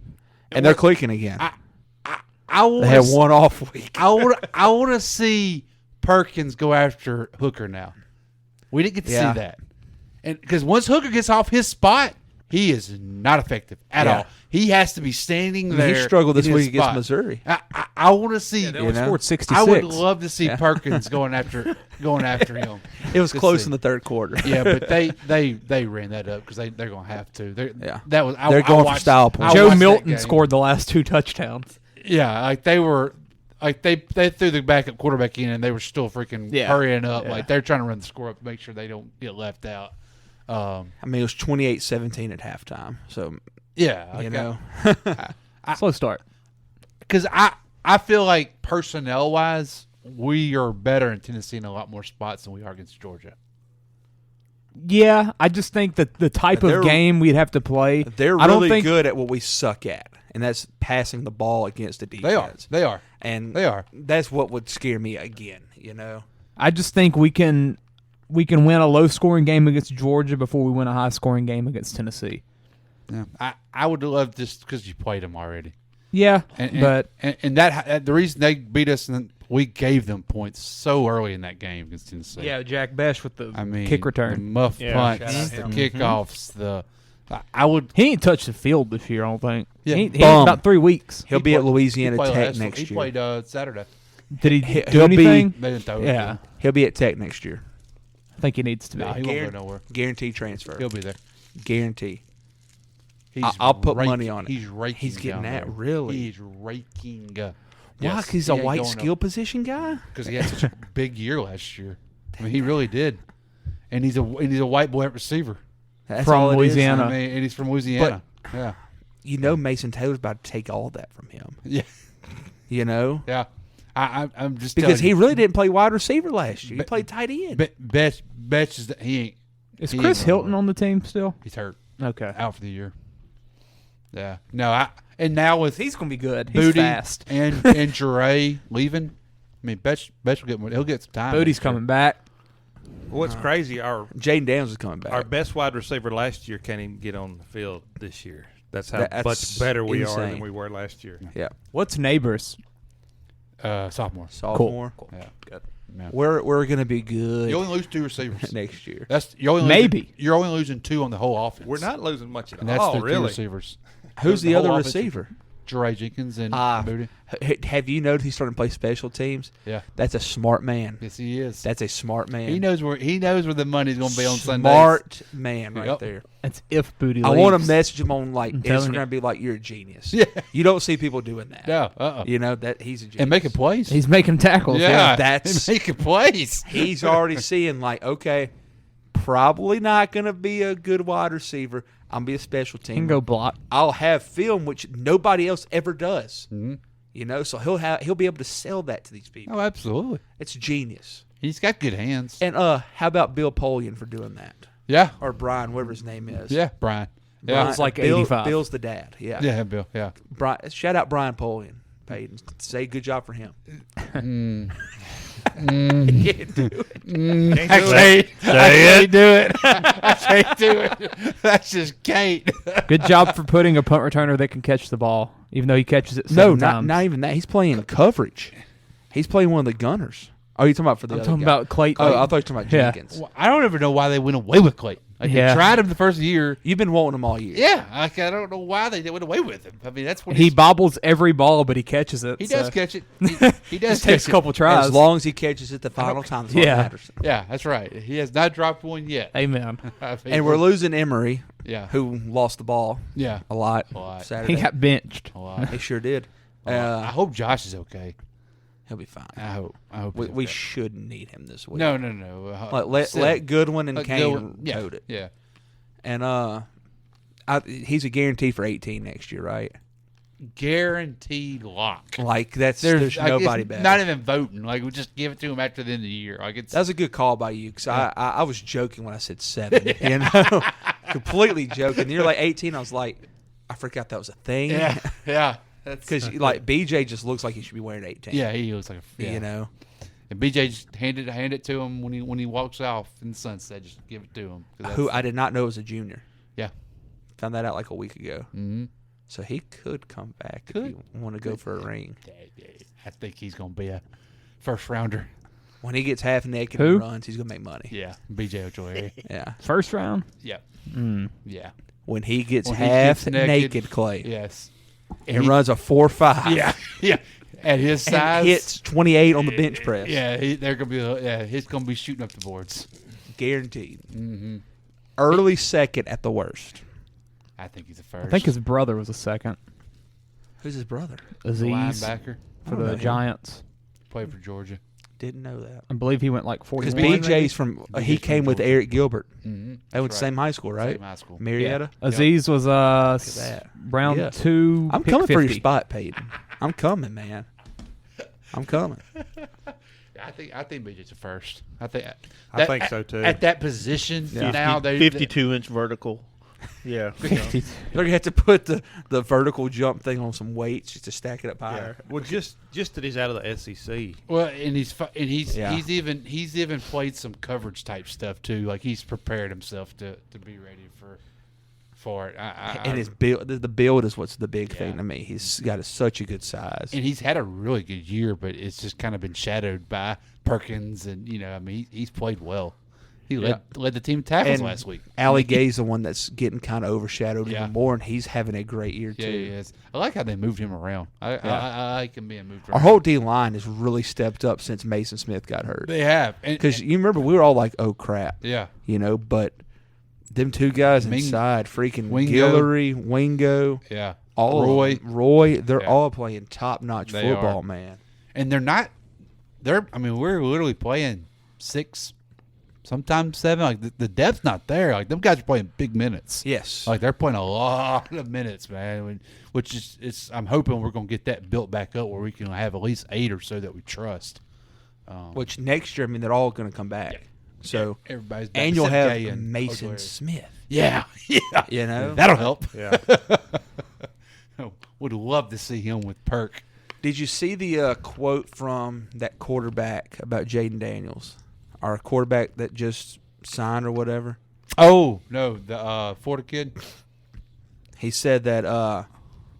And they're clicking again. I They had one off week. I want to see Perkins go after Hooker now. We didn't get to Yeah. see that, and because once Hooker gets off his spot, he is not effective at Yeah. all. He has to be standing there. He struggled this in his week against spot. Missouri. I want to see. They only scored 66. I would love to see Yeah. Perkins going after him. It was To close see. in the third quarter. Yeah, but they ran that up because they're going to have to. Yeah. That was They're going for watched- style points. I Joe watched that Milton game. scored the last 2 touchdowns. Yeah, like they were, like they threw the backup quarterback in, and they were still freaking Yeah. hurrying up. Yeah. Like they're trying to run the score up to make sure they don't get left out. I mean, it was 28-17 at halftime. So, Yeah, like you know. Slow start. because I feel like personnel wise, we are better in Tennessee in a lot more spots than we are against Georgia. Yeah, I just think that the type They're- of game we'd have to play. They're I don't really think, good at what we suck at, and that's passing the ball against the defense. They are. And They are. That's what would scare me again, you know? I just think we can win a low scoring game against Georgia before we win a high scoring game against Tennessee. Yeah. I would love just because you played them already. Yeah, And that the reason they beat us, and we gave them points so early in that game against Tennessee. yeah, Jack Besh with the I mean, kick the return. muff Yeah, punts, shout out the him. kickoffs, I would. He ain't touched the field this year, I don't think. Yeah, he ain't bum. about 3 weeks. He'll be at Louisiana he played Tech last- next he year. played Saturday. Did he do He'll be- anything? They didn't throw it. Yeah, He'll be at Tech next year. I think he needs to be. No, he won't go nowhere. Guaranteed transfer. He'll be there. Guarantee. He's I'll put raking- money on it. He's raking. He's getting down that, there. really? He's raking. Why? Yes, Because he's a he ain't white going skill position guy? Because he had such a big year last year. I mean, he really did. And he's a white boy at receiver. That's From all it is. Louisiana. I mean, and he's from Louisiana. Yeah. You know Mason Taylor's about to take all that from him. Yeah. You know? Yeah. I'm just Because telling he you, really didn't play wide receiver last year. He But- played tight end. Betch is that he ain't. Is he Chris ain't Hilton going on the team still? He's hurt. Okay. Out for the year. Yeah. No, and now with He's going to be good. He's Booty fast. and Jure leaving, I mean, Betch he'll get some time. Booty's coming back. What's crazy, our Jaden Daniels is coming back. our best wide receiver last year can't even get on the field this year. That's how That's much better we are insane. than we were last year. Yeah. What's neighbors? Sophomore. Sophomore. Cool. Yeah. Good. Yeah. We're going to be good You only lose 2 receivers. next year. That's you're only Maybe. losing, you're only losing 2 on the whole offense. We're not losing much at and all. that's their 2 really. receivers. Who's the whole other offense- receiver? Jure Jenkins and Booty. Have you noticed he's starting to play special teams? Yeah. That's a smart man. Yes, he is. That's a smart man. He knows where the money's going to be on Sunday. Smart man right Yep. there. That's if Booty I leaves. want to message him on like I'm telling Instagram, you. be like, "You're a genius." Yeah. You don't see people doing that. No. You know that he's a genius. And making plays. He's making tackles. yeah, that's- and making plays. He's already seeing like, okay, probably not going to be a good wide receiver. I'm be a special He team. can go block. I'll have film which nobody else ever does. Mhm. You know, so he'll be able to sell that to these people. Oh, absolutely. It's genius. He's got good hands. And how about Bill Polian for doing that? Yeah. Or Brian, whatever his name is. Yeah, Brian. Yeah. It's like Bill, 85. Bill's the dad. Yeah. Yeah, Bill. Yeah. Shout out Brian Polian. Peyton. Say good job for him. I can't do it. I can't do it. That's just Kate. Good job for putting a punt returner that can catch the ball, even though he catches it No, seven times. not even that. He's playing coverage. He's playing one of the gunners. Oh, you talking about for the I'm other talking guy? about Clayton. Oh, I thought you were talking about Yeah. Jenkins. Well, I don't ever know why they went away with Clayton. Like Yeah. they tried him the first year. You've been wanting him all year. Yeah, like I don't know why they went away with him. I mean, that's what He bobbles every ball, but he catches it. he so. does catch it. He does Just takes catch a couple it. tries. As long as he catches it the final time, that's what Yeah. matters. Yeah, that's right. He has not dropped one yet. Amen. I mean, And we're losing Emery, Yeah. who lost the ball Yeah. a lot, A lot. Saturday. He got benched. A lot. He sure did. I hope Josh is okay. He'll be fine. I hope. We, he's we okay. shouldn't need him this week. No. Let Goodwin and Let Kane Goodwin- tote it. Yeah. And he's a guarantee for 18 next year, right? Guaranteed lock. Like there's like, nobody it's better. Not even voting. Like we just give it to him after the end of the year. Like it's That was a good call by you because I was joking when I said 7. You know, completely joking. You're like 18. I was like, I forgot that was a thing. yeah. Because like BJ just looks like he should be wearing 18. Yeah, he looks like You know. And BJ just hand it to him when he walks off in the sunset. Just give it to him. Who I did not know was a junior. Yeah. Found that out like a week ago. Mm-hmm. So he could come back if you want to go for a ring. I think he's gonna be a first rounder. When he gets half naked Who? and runs, he's gonna make money. Yeah, BJ Ojolari. Yeah. First round? Yeah. Yeah. When he gets When he half gets naked, Clay, Yes. and runs a 4.5. Yeah. Yeah. At his size, and hits 28 on the bench press. Yeah, they're gonna be. He's gonna be shooting up the boards. Guaranteed. Mm-hmm. Early second at the worst. I think he's a first. I think his brother was a second. Who's his brother? Aziz linebacker for the Giants. Played for Georgia. Didn't know that. I believe he went like Because 41. BJ's from he came with Eric Gilbert. Mm-hmm. They went to the same high school, right? Same high school. Marietta. Aziz was that. round Yeah. 2. I'm pick coming 50. for your spot, Peyton. I'm coming, man. I'm coming. I think BJ's a first. I think so too. At that position now, they 52-inch vertical. Yeah. They're gonna have to put the vertical jump thing on some weights just to stack it up higher. Well, just that he's out of the SEC. Well, and he's Yeah. he's even played some coverage type stuff too. Like he's prepared himself to be ready for it. And his build, the build is what's the big thing to me. He's got such a good size. And he's had a really good year, but it's just kind of been shadowed by Perkins, and I mean he's played well. He led the team in tackles And last week. Ali Gay's the one that's getting kind of overshadowed Yeah. even more, and he's having a great year Yeah, too. he is. I like how they moved him around. I like him being moved around. Our whole D line has really stepped up since Mason Smith got hurt. They have. Because you remember we were all like, "Oh crap!" Yeah. But them two guys inside, freaking Guillory, Wingo, Roy, they're all playing top notch They football, are. man. And we're literally playing 6, sometimes 7. Like the depth's not there. Like them guys are playing big minutes. Yes. Like they're playing a lot of minutes, man. Which is I'm hoping we're gonna get that built back up where we can have at least 8 or so that we trust. Which next year, I mean, they're all going to come back. So everybody's back. and you'll except have Gay and Mason Ojolari. Smith. Yeah. You know That'll help. Yeah. Would love to see him with Perk. Did you see the quote from that quarterback about Jaden Daniels, our quarterback that just signed or whatever? Oh no, the Florida kid. He said that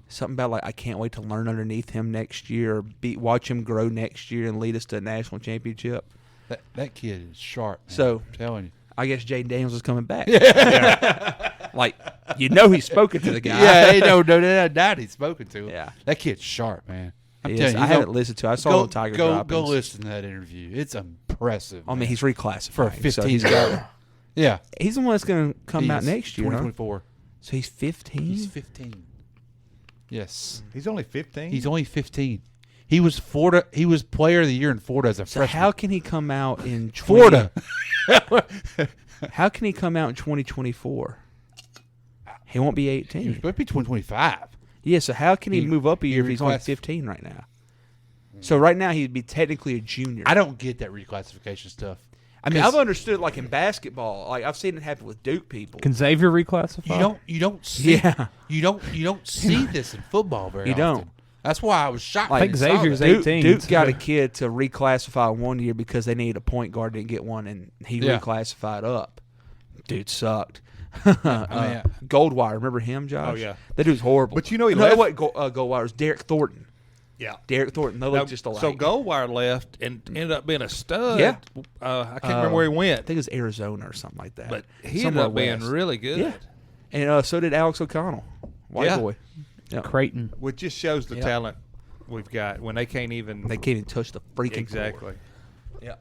something about like I can't wait to learn underneath him next year, or watch him grow next year and lead us to a national championship. That kid is sharp. Man. So I'm telling you. I guess Jaden Daniels is coming back. Like he's spoken to the guy. Yeah, no doubt he's spoken to him. Yeah. That kid's sharp, man. I'm He telling is. you, I haven't listened to it. I saw it on Tiger Go Droppings. listen to that interview. It's impressive. I mean, man. he's reclassified for a 15 guy. Yeah, he's the one that's going to come out next year. 2024. So he's 15. He's 15. Yes, He's only 15. he's only 15. He was Florida. He was Player of the Year in Florida as a So freshman. how can he come out in Florida? How can he come out in 2024? He won't be He 18. was supposed to be 2025. Yeah, so how can he He- move up a year he if he's only reclassif- 15 right now? So right now he'd be technically a junior. I don't get that reclassification stuff. I mean, I've understood like in basketball, like I've seen it happen with Duke people. Can Xavier reclassify? You don't see Yeah. you don't see this in football very You often. don't. That's why I was shocked. I think when I saw Xavier's that. 18. Duke got a kid to reclassify 1 year because they needed a point guard, didn't get one, and he Yeah. reclassified up. Dude sucked. mean, Goldwire, remember him, Josh? Oh, yeah. That dude's horrible. But you know he no, left- it wasn't Goldwire. It was Derek Thornton. Yeah. Derek Thornton. They look just alike. So Goldwire left and ended up being a stud. Yeah. I can't remember where he I went, think it was Arizona or something like that. but he Somewhere ended up being west. really good. Yeah. And so did Alex O'Connell, white Yeah. boy. Yeah. Creighton. Which just shows the Yeah. talent we've got when they can't even. They can't even touch the freaking exactly. floor. Yeah.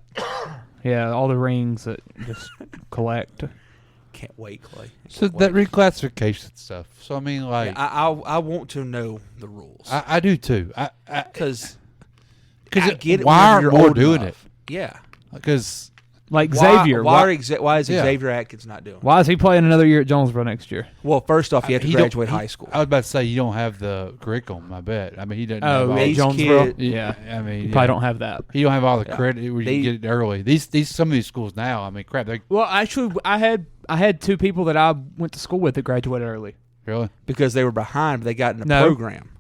Yeah, all the rings that just collect. Can't wait, Clay. So that reclassification stuff. So I mean, like, I want to know the rules. I do too. Because Because I get it. why whenever aren't you're more old doing enough. Yeah. Because Like Xavier. Why is Yeah. Xavier Atkins not doing it? Why is he playing another year at Jonesboro next year? Well, first off, you have to he don't- graduate he- high school. I was about to say you don't have the curriculum. I bet. I mean, he doesn't. have Oh, all at these Jonesboro. kids- Yeah, I mean, you probably don't have that. You don't have all the Yeah. credit where They- you get it early. These some of these schools now. I mean, crap. They Well, actually, I had two people that I went to school with that graduated early. really. because they were behind, but they got in the No. program.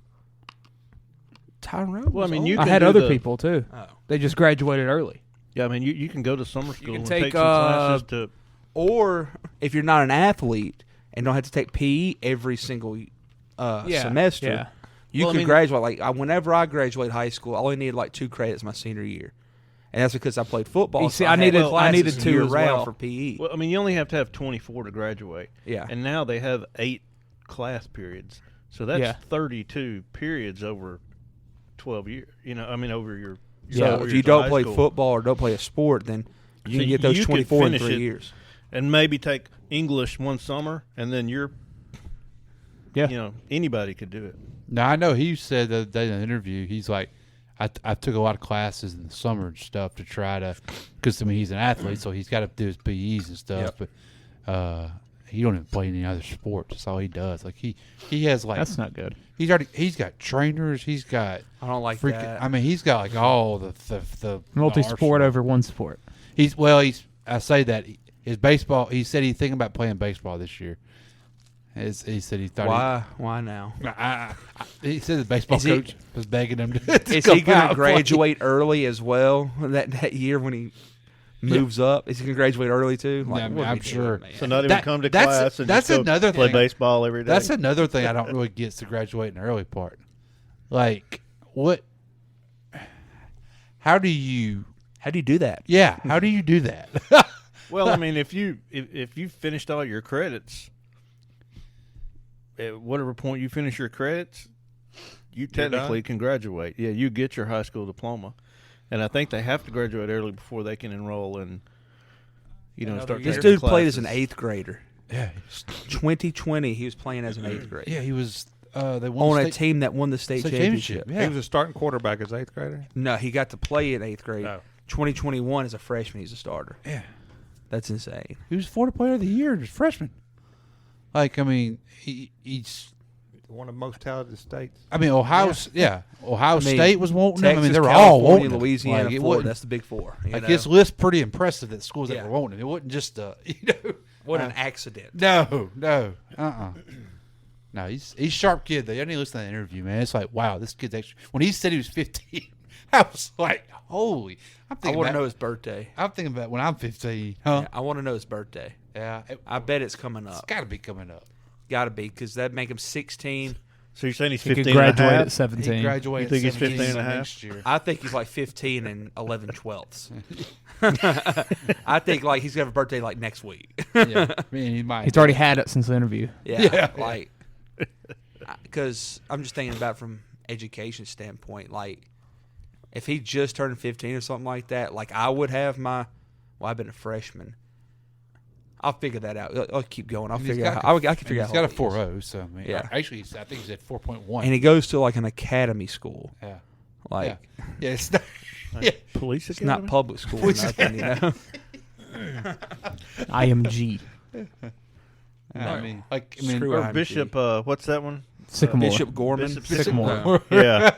Tyrone? Well, I mean, was you old. I had do other the- people too. Oh. They just graduated early. Yeah, I mean, you can go to summer school can and take, take some classes to. Or if you're not an athlete and don't have to take PE every single semester, Yeah. you Well, I can mean- graduate. Like whenever I graduated high school, I only needed like 2 credits my senior year, and that's because I played football. You so see, I I had needed classes 2 year as round well. for PE. Well, I mean, you only have to have 24 to graduate. Yeah. And now they have 8 class periods, so that's Yeah. 32 periods over 12 years. You know, I mean, over your. So 4 if years you of don't high play school. football or don't play a sport, then you So can get those you could 24 in finish 3 it years. and maybe take English one summer, and then you're. Yeah. You know, anybody could do it. Now I know he said the other day in an interview. He's like, I took a lot of classes in the summer and stuff to try to, because I mean he's an athlete, so he's got to do his PEs and stuff. Yep. But he don't even play any other sports. That's all he does. Like he has like That's not good. he's got trainers. He's got I don't like freaking. that. I mean, he's got like all the Multi-sport arsenal. over one sport. I say that his baseball. He said he's thinking about playing baseball this year. He said he thought. Why now? He said the baseball Is he- coach was begging him to. Is come he going out to and play. graduate early as well that year when he moves up? Is he going to graduate early too? Yeah, I mean, I'm sure. So not even That- come to that's- class and that's just go another play thing. baseball every day. That's another thing I don't really get to graduate in the early part. Like, what? How do you do that? Yeah, how do you do that? Well, I mean, if you finished all your credits, at whatever point you finish your credits, you technically can graduate. Yeah, you get your high school diploma, and I think they have to graduate early before they can enroll and start. This taking dude played as classes. an 8th grader. Yeah, 2020 he was playing as an 8th grader. yeah, he was. They won On the a state- team that won the state championship. Yeah, He was a starting quarterback as 8th grader. No, he got to play in 8th grade. Oh. 2021 as a freshman, he's a starter. Yeah. That's insane. He was Florida Player of the Year as a freshman. Like, I mean, he's. One of the most talented states. I mean, Ohio I mean, State was wanting him. I mean, Texas, they were all California, wanting him. Louisiana, Like, it Florida. wasn't- That's the big four. Like his list pretty impressive that schools Yeah. that were wanting him. It wasn't just What an accident. No. No, he's a sharp kid though. I didn't listen to that interview, man. It's like, wow, this kid's actually. When he said he was 15, I was like, holy. I want to know his birthday. I'm thinking about when I'm 15. Huh? Yeah, I want to know his birthday. Yeah, I bet it's coming it's up. got to be coming up. Got to be, because that'd make him 16. So you're saying he's He 15 could and a graduate half? at 17. He graduated. You think he's 17 15 and a half? next year. I think he's like 15 and 11/12. I think like he's gonna have a birthday like next week. Yeah, I mean, he might. He's already had it since the interview. Yeah. Like, because I'm just thinking about from education standpoint, like if he just turned 15 or something like that, like I would have my. Well, I've been a freshman. I'll figure that out. I'll keep going. I'll figure out. I can figure out. He's got a how old he is. 4.0, so I mean, Yeah. Actually, I think he's at 4.1. And he goes to like an academy school. Yeah. Like, Yeah, it's not. Yeah. Police it's not public school or nothing, you know. IMG. I mean, Screw Or IMG. Bishop, what's that one? Sycamore. Bishop Gorman. Bishop Sycamore. Yeah.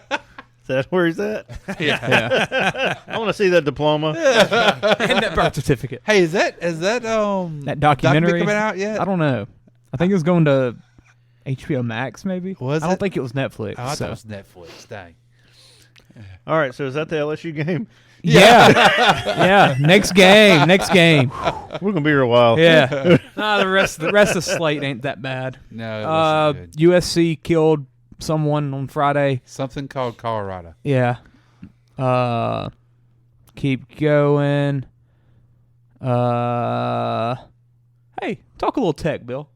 Is that where he's at? Yeah. I want to see that diploma. And that birth certificate. Hey, is that That documentary coming out yet? I don't know. I think it was going to HBO Max, maybe. Was I don't it? think it was Netflix. Oh, I so. thought it was Netflix. Dang. All right, so is that the LSU game? Yeah. Yeah. Next game. We're gonna be here a while. Yeah. Nah, the rest of the slate ain't that bad. No, it wasn't good. USC killed someone on Friday. Something called Colorado. Yeah. Keep going. Hey, talk a little Tech, Bill.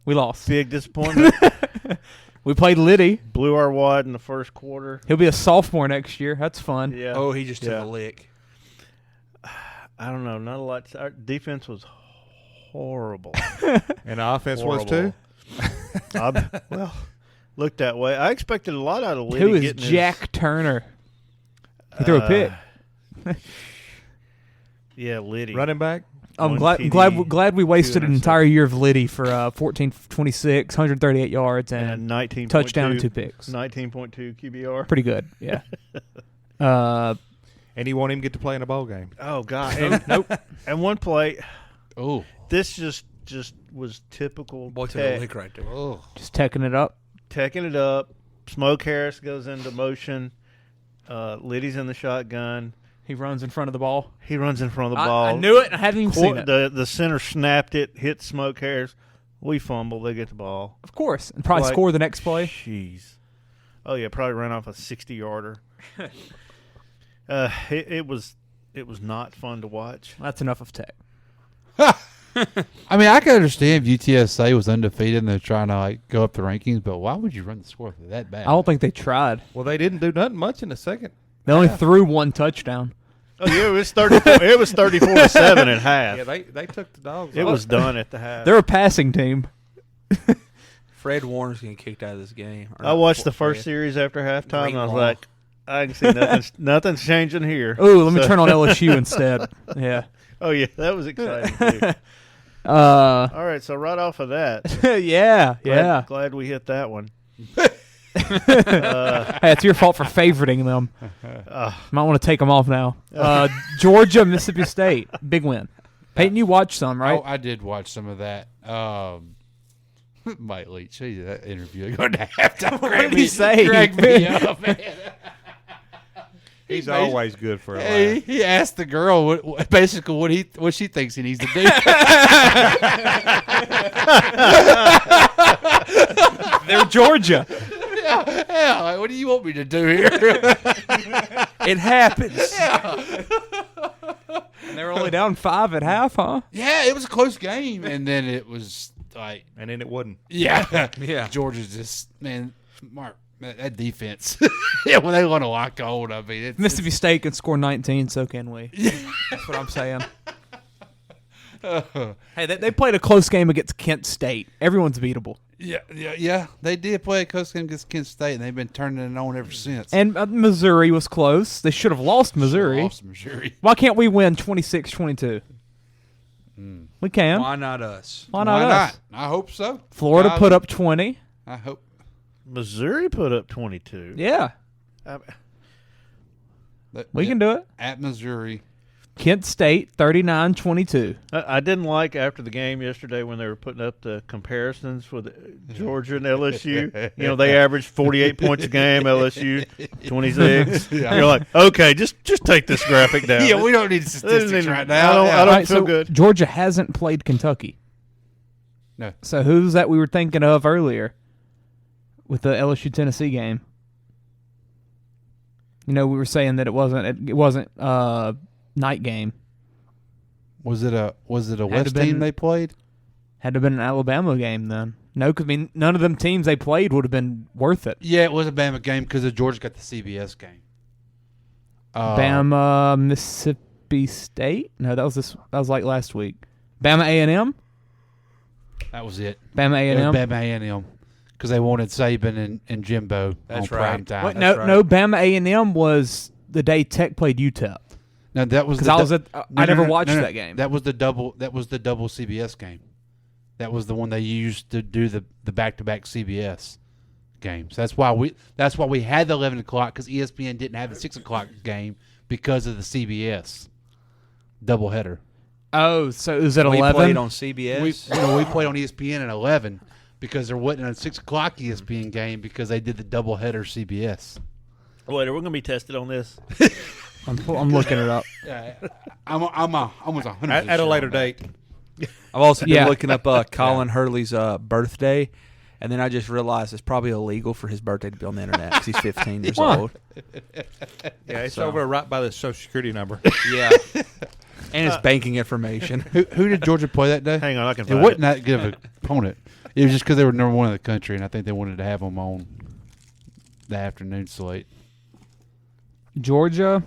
We lost. Big disappointment. We played Liddy. Blew our wad in the first quarter. He'll be a sophomore next year. That's fun. Yeah. Oh, he just took a lick. I don't know. Not a lot. Our defense was horrible. And the offense was too? Well, looked that way. I expected a lot out of Liddy. Who is Jack Turner? He threw a pick. Yeah, Liddy. Running back? I'm glad we wasted an entire year of Liddy for 14 26, 138 yards and 19 touchdown and 2 picks. 19.2 QBR. Pretty good, yeah. And you want him to get to play in a bowl game. Oh God. And, nope. And one play. Oh. This just was typical. Boy, took a lick right there. Oh. Just teching it up. Teching it up. Smoke Harris goes into motion. Liddy's in the shotgun. He runs in front of the ball. He runs in front of the ball. I knew it. I hadn't even seen it. The center snapped it, hit Smoke Harris. We fumble. They get the ball. Of course. And probably score the next play. Jeez. Oh, yeah, probably ran off a 60-yarder. It was not fun to watch. That's enough of Tech. I mean, I can understand if UTSA was undefeated and they're trying to go up the rankings, but why would you run the score that bad? I don't think they tried. Well, they didn't do nothing much in the second. They only threw one touchdown. Oh yeah, it was 34. It was 34-7 at half. Yeah, they took the dogs. It was done at the half. They're a passing team. Fred Warner's getting kicked out of this game. I watched the first series after halftime, and I was like, I can see nothing's changing here. Oh, let me turn on LSU instead. Yeah. Oh yeah, that was exciting too. All right, so right off of that, yeah. Glad we hit that one. Hey, it's your fault for favoriting them. Might want to take them off now. Georgia, Mississippi State, big win. Peyton, you watched some, right? Oh, I did watch some of that. Mike Leach, that interview going to halftime. What did he say? Cracked me up, man. He's always good for a laugh. He asked the girl basically what she thinks he needs to do. They're Georgia. Yeah, like, what do you want me to do here? It happens. Yeah. And they're only down 5 at half, huh? Yeah, it was a close game, and then it was like, and then it wasn't. Yeah, yeah. Georgia's just Mark. That defense, yeah, when they want to lock hold, I mean, Mississippi State can score 19, so can we. That's what I'm saying. Hey, they played a close game against Kent State. Everyone's beatable. Yeah. They did play a close game against Kent State, and they've been turning it on ever since. And Missouri was close. They should have lost Missouri. Why can't we win 26-22? We can. Why not us? Why not us? I hope so. Florida put up 20. I hope. Missouri put up 22. Yeah. We can do it. At Missouri. Kent State, 39-22. I didn't like after the game yesterday when they were putting up the comparisons with Georgia and LSU. You know, they averaged 48 points a game, LSU 26. Yeah. You're like, okay, just take this graphic down. Yeah, we don't need statistics right now. I don't feel good. Georgia hasn't played Kentucky. No. So who's that we were thinking of earlier with the LSU-Tennessee game? You know, we were saying that it wasn't night game. Was it a West team they played? Had to have been an Alabama game then. No, because none of them teams they played would have been worth it. Yeah, it was a Bama game because Georgia got the CBS game. Bama, Mississippi State. No, that was like last week. Bama A&M. That was it. Bama A&M. Bama A&M because they wanted Saban and Jimbo on prime time. Wait, no, Bama A&M was the day Tech played UTEP. No, that was because I never watched that game. That was the double CBS game. That was the one they used to do the back-to-back CBS games. That's why we had the 11 o'clock, because ESPN didn't have the 6 o'clock game because of the CBS doubleheader. Oh, so it was at We 11? played on CBS. We played on ESPN at 11 because there wasn't a 6 o'clock ESPN game because they did the doubleheader CBS. Wait, are we going to be tested on this? I'm looking it up. Yeah, I'm almost 100% At a sure later on that. date. I've also been Yeah. looking up Colin Hurley's birthday, and then I just realized it's probably illegal for his birthday to be on the internet because he's 15 years Why? old. Yeah, it's So- over right by the Social Security number. Yeah. And it's banking information. Who did Georgia play that day? Hang on, I can It find wasn't it. that good of an opponent. It was just because they were number one in the country, and I think they wanted to have them on the afternoon slate. Georgia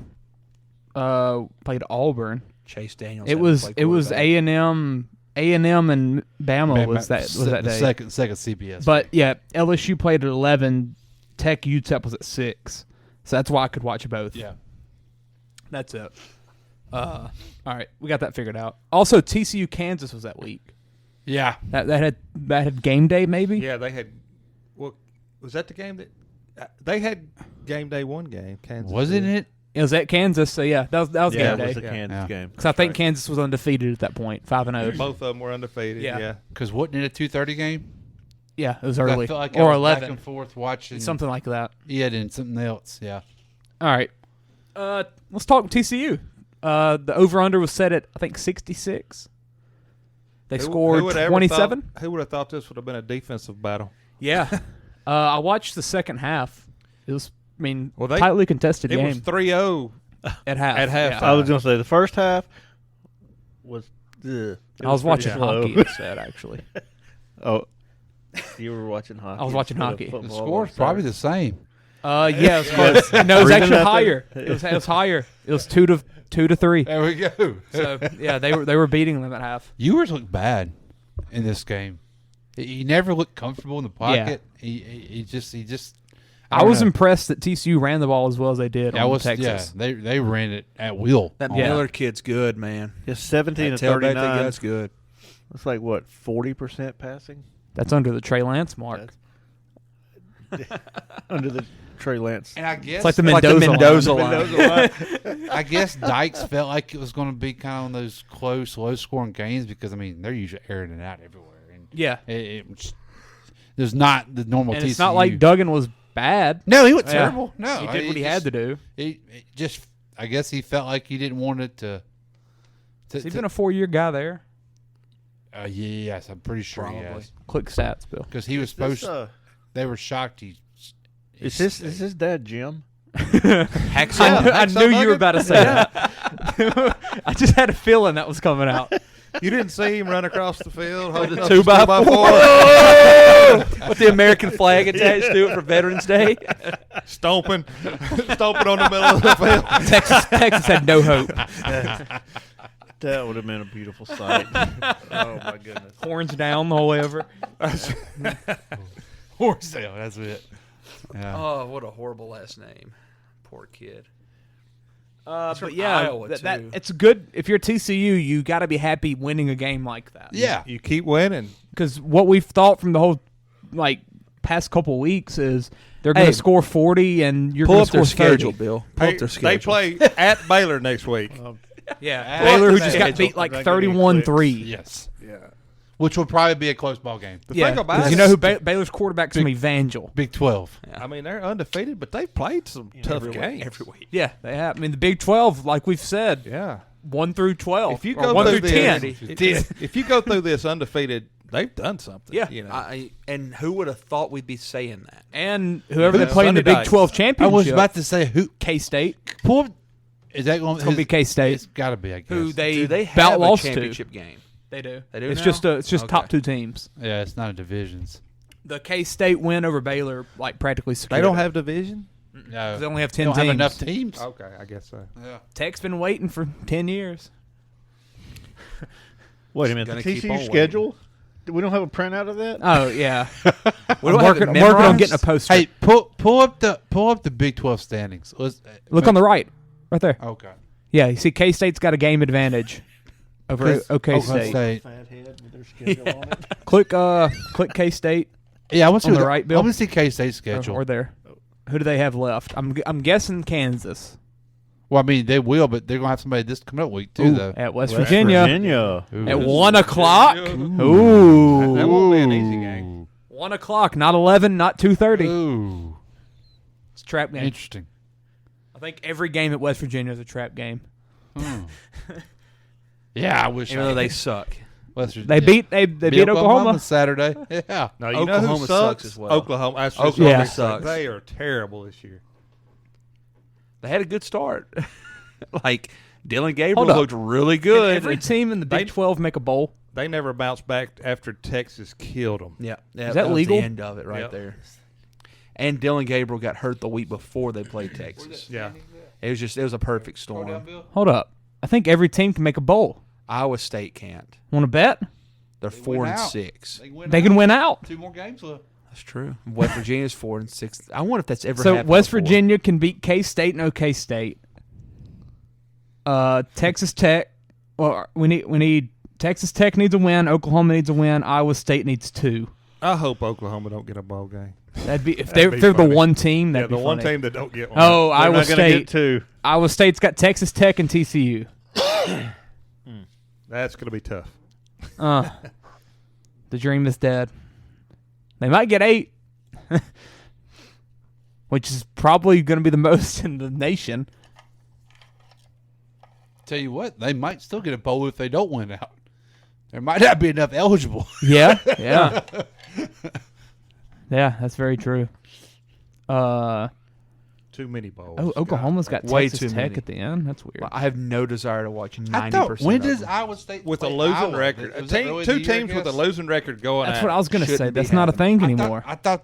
played Auburn. Chase Daniels. It was A&M and Bama was that day. Second CBS. But yeah, LSU played at 11. Tech UTEP was at 6. So that's why I could watch both. Yeah. That's it. All right, we got that figured out. Also, TCU Kansas was that week. Yeah. That had game day maybe. Yeah, they had. Well, was that the game that they had game day one game? Kansas Wasn't did. it? It was at Kansas, so yeah, that was Yeah, game it was day. the Kansas game. Because I think Kansas was undefeated at that point, 5-0. Both of them were undefeated. Yeah. Yeah. Because wasn't it a 2:30 game? Yeah, it was early I felt like or I was 11, back and forth watching something like that. Yeah, and something else. Yeah. All right, let's talk TCU. The over/under was set at I think 66. They scored 27. Who would have thought this would have been a defensive battle? Yeah, I watched the second half. It was, Well, tightly contested It game. was 3-0 at half. at halftime. Yeah. I was going to say the first half was. It I was watching pretty slow. hockey instead, actually. Oh, you were watching hockey. I was watching instead of hockey. The football score's on probably Saturday. the same. Yeah, it was close. No, it was 3-0. actually higher. It was higher. It was 2-3. There we go. So yeah, they were beating them at half. Ewers looked bad in this game. He never looked comfortable in the pocket. He just. I was don't know. impressed that TCU ran the ball as well as they did on Texas. Yeah, they ran it at will. That Yeah. Miller kid's good, man. It's 17 That to tailback 39. That's good. It's like what, 40% passing That's under the Trey Lance mark. under the Trey Lance. And I guess It's like the Mendoza line. I guess Dykes felt like it was going to be kind of one of those close, low-scoring games because they're usually airing it out everywhere. And Yeah. There's not the normal. And TCU. it's not like Duggan was bad. No, he was Yeah. terrible. No, He did what he had to do. He just, I guess, he felt like he didn't want it to. Has he been a 4-year guy there? Yes, I'm pretty sure he Probably. has. Quick stats, Bill. Because he was supposed. They were shocked. Is his dad Jim? I knew you were about to say that. I just had a feeling that was coming out. You didn't see him run across the field holding up 2x4 with the American flag attached to it for Veterans Day. stomping on the middle of the field. Texas had no hope. That would have been a beautiful sight. Oh my goodness! Horns down the whole way over. Horsetail, that's it. Yeah. Oh, what a horrible last name. Poor kid. But from yeah, Iowa, that too. it's good. If you're TCU, you got to be happy winning a game like that. Yeah. You keep winning. Because what we've thought from the whole past couple weeks is they're going to score 40 and you're Pull going up to their score 30. schedule, Bill. Pull up their schedule. They play at Baylor next week. Yeah, Baylor who just got beat 31-3. Yes. Yeah. Which will probably be a close ball game. Yeah, thing about 'cause it you know is- who Baylor's quarterback's going to be Vangel. Big 12. I mean, they're undefeated, but they've played some tough games. Every week. Yeah, they have. I mean, the Big 12, like we've said, Yeah. 1 through 12. If you or go 1 through through this, 10. if you go through this undefeated, they've done something. Yeah. You know. And who would have thought we'd be saying that? And whoever they Yeah. play in the Sunday Big night. 12 I championship, was about to say who. K-State. Pull up, is that going It's going to be K-State, It's got to be, I guess. who they, Do they about have a lost to. championship game? They do. They do It's now? just top Okay. 2 teams. Yeah, it's not a divisions. The K-State win over Baylor practically secured. They don't it. have division? No. They only have 10 They don't teams. have enough teams. Okay, I guess so. Yeah. Tech's been waiting for 10 years. Wait a minute. Gonna The keep TCU on schedule? We don't have a printout of that? Oh, yeah. We I'm don't have it working on memorized? getting a poster. Hey, pull up the Big 12 standings. Look on the right there. Okay. Yeah, you see K-State's got a game advantage over OK Oklahoma State. State. Fathead with their schedule on it. Click K-State. Yeah, I want to On see the right, Bill? I want to see K-State's schedule. Or there. Who do they have left? I'm guessing Kansas. Well, I mean, they will, but they're going to have somebody this coming up week, too, though. At West Virginia. Ooh. At 1 o'clock. Ooh. That won't be an easy game. 1 o'clock, not 11, not 2:30. Ooh. It's a trap game. Interesting. I think every game at West Virginia is a trap game. Yeah, I wish. Even though they suck. West They beat Oklahoma Saturday. Yeah. No, you know Oklahoma who sucks sucks as well. Oklahoma. That's Oklahoma yeah. sucks. They are terrible this year. They had a good start. Like Dylan Gabriel Hold up. looked really Can good. every team in the Big 12 make a bowl? They never bounced back after Texas killed them. Yeah, Is that was legal? The end of it right there. And Dylan Gabriel got hurt the week before they played Texas. Yeah. It was a perfect storm. Hold up. I think every team can make a bowl. Iowa State can't. Want to bet? They're 4-6. They can win out. 2 more games left. That's true. West Virginia's 4-6. I wonder if that's ever So happened West before. Virginia can beat K-State and OK State. Texas Tech. Well, we need Texas Tech needs a win. Oklahoma needs a win. Iowa State needs 2. I hope Oklahoma don't get a bowl game. That'd be if That'd they're be funny. the one team. That'd the be one funny. team that don't get one. Oh, They're Iowa not gonna State. get 2. Iowa State's got Texas Tech and TCU. That's going to be tough. The dream is dead. They might get 8, which is probably going to be the most in the nation. Tell you what, they might still get a bowl if they don't win out. There might not be enough eligible. Yeah, yeah. Yeah, that's very true. Too many bowls. Oh, Oklahoma's got Way Texas too Tech many. at the end. That's weird. I have no desire to watch 90%. I thought, when of does them. Iowa State with a play losing Iowa? record. Was that early in Two the year, I teams with a guess? losing record going That's at what I was going to say. Shouldn't be That's not a happening. thing anymore. I thought.